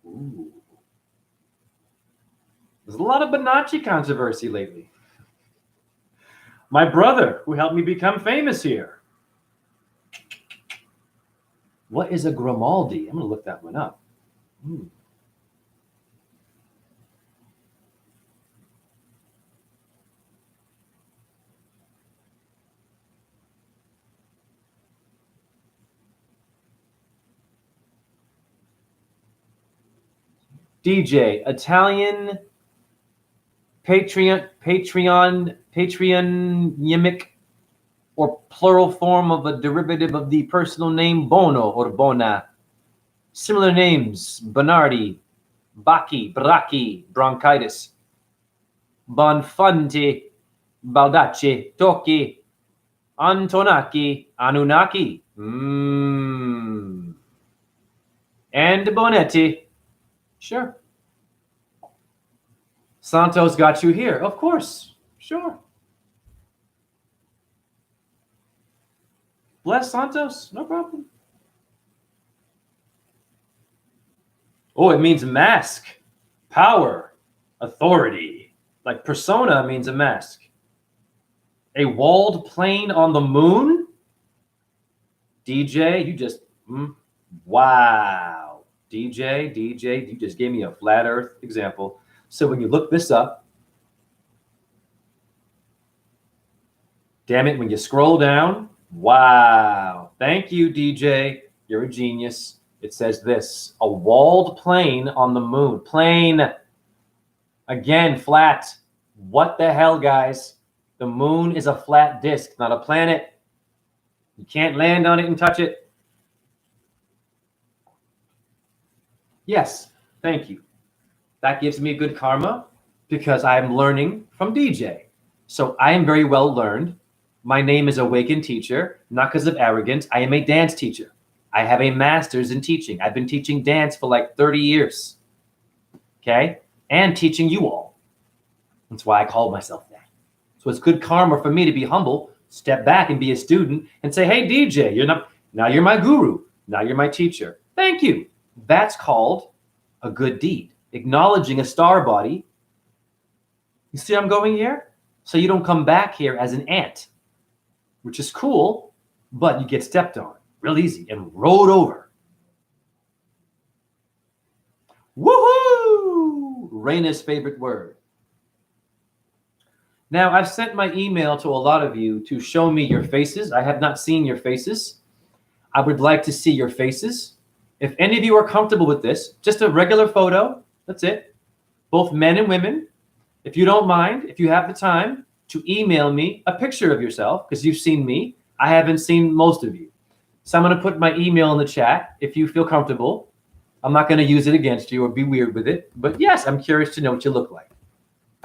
Ooh. There's a lot of Bonacci controversy lately. My brother, who helped me become famous here. What is a Grimaldi? I'm going to look that one up. DJ, Italian patronymic or plural form of a derivative of the personal name Bono or Bona. Similar names, Bonardi, Bacchi, Bracchi, bronchitis, Bonfanti, Baldacci, Tocchi, Antonacchi, Anunnaki, and Bonetti. Sure. Santos got you here. Of course. Sure. Bless Santos. No problem. Oh, it means mask, power, authority. Like persona means a mask. A walled plain on the moon? DJ, you just, wow. DJ, you just gave me a flat earth example. So when you look this up, damn it, when you scroll down, wow. Thank you, DJ. You're a genius. It says this, a walled plain on the moon. Plain, again, flat. What the hell, guys? The moon is a flat disk, not a planet. You can't land on it and touch it. Yes, thank you. That gives me good karma because I'm learning from DJ. So I am very well learned. My name is Awakened Teacher, not because of arrogance. I am a dance teacher. I have a master's in teaching. I've been teaching dance for like 30 years. Okay? And teaching you all. That's why I call myself that. So it's good karma for me to be humble, step back and be a student and say, hey, DJ, now you're my guru. Now you're my teacher. Thank you. That's called a good deed. Acknowledging a star body. You see I'm going here? So you don't come back here as an ant, which is cool, but you get stepped on real easy and rolled over. Woohoo! Raina's favorite word. Now, I've sent my email to a lot of you to show me your faces. I have not seen your faces. I would like to see your faces. If any of you are comfortable with this, just a regular photo, that's it. Both men and women. If you don't mind, if you have the time to email me a picture of yourself, because you've seen me, I haven't seen most of you. So I'm going to put my email in the chat if you feel comfortable. I'm not going to use it against you or be weird with it. But yes, I'm curious to know what you look like.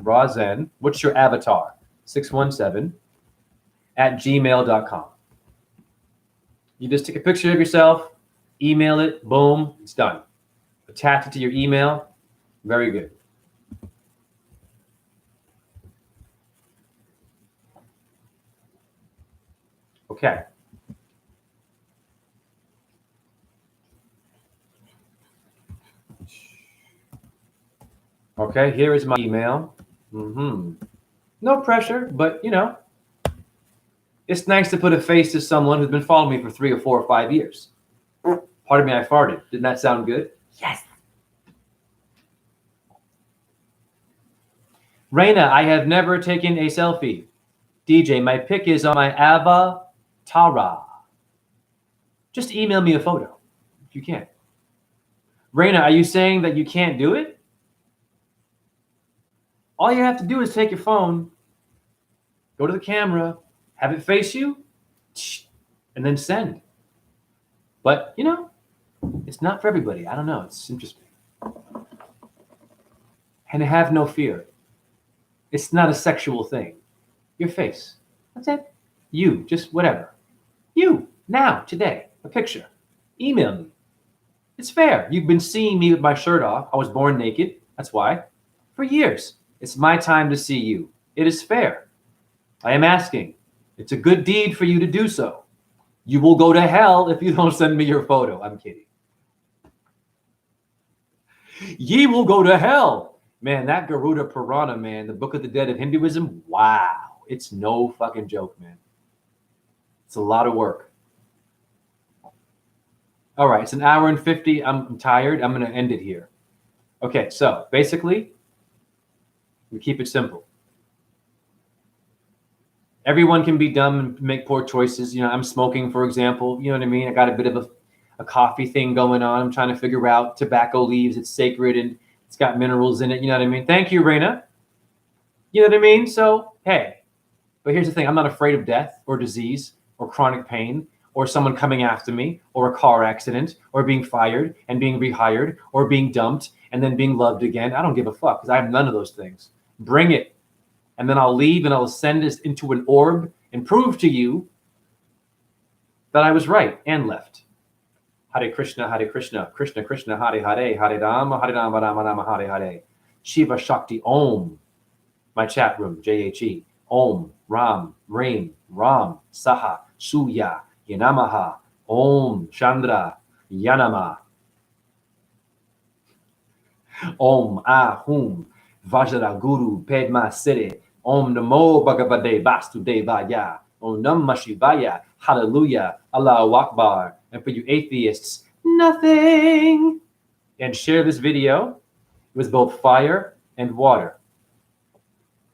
Razen, what's your avatar? 617@gmail.com. You just take a picture of yourself, email it, boom, it's done. Attach it to your email. Very good. Okay. Okay, here is my email. No pressure, but it's nice to put a face to someone who's been following me for 3 or 4 or 5 years. Pardon me, I farted. Didn't that sound good? Yes. Raina, I have never taken a selfie. DJ, my pic is on my avatar. Just email me a photo if you can. Raina, are you saying that you can't do it? All you have to do is take your phone, go to the camera, have it face you, and then send. But, it's not for everybody. I don't know. It's interesting. And have no fear. It's not a sexual thing. Your face. That's it. You, just whatever. You, now, today, a picture. Email me. It's fair. You've been seeing me with my shirt off. I was born naked. That's why. For years. It's my time to see you. It is fair. I am asking. It's a good deed for you to do so. You will go to hell if you don't send me your photo. I'm kidding. Ye will go to hell. Man, that Garuda Purana, man, the Book of the Dead of Hinduism, wow. It's no fucking joke, man. It's a lot of work. All right, it's an hour and 50. I'm tired. I'm going to end it here. Okay, so basically, we keep it simple. Everyone can be dumb and make poor choices. You know, I'm smoking, for example. You know what I mean? I got a bit of a coffee thing going on. I'm trying to figure out tobacco leaves. It's sacred and it's got minerals in it. You know what I mean? Thank you, Raina. You know what I mean? So, hey, but here's the thing. I'm not afraid of death or disease or chronic pain or someone coming after me or a car accident or being fired and being rehired or being dumped and then being loved again. I don't give a fuck because I have none of those things. Bring it. And then I'll leave and I'll ascend this into an orb and prove to you that I was right and left. Hare Krishna, Krishna Krishna, Hare Hare, Hare Rama, Rama Rama, Hare Hare. Shiva Shakti Om. My chat room, JHE. Om, Ram, Rain, Ram, Saha, Suya, Yanamaha, Om, Chandra, Yanama. Om, Ahum, Vajra Guru, Padma Siddhi. Om Namo Bhagavate Vasudevaya. Om Namah Shivaya. Hallelujah. Allahu Akbar. And for you atheists, nothing. And share this video with both fire and water.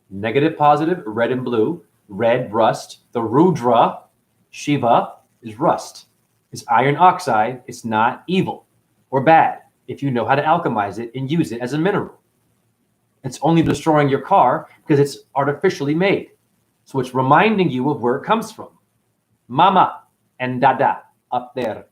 Negative, positive, red and blue. Red, rust. The Rudra, Shiva, is rust. It's iron oxide. It's not evil or bad if you know how to alchemize it and use it as a mineral. It's only destroying your car because it's artificially made. So it's reminding you of where it comes from. Mama and Dada up there.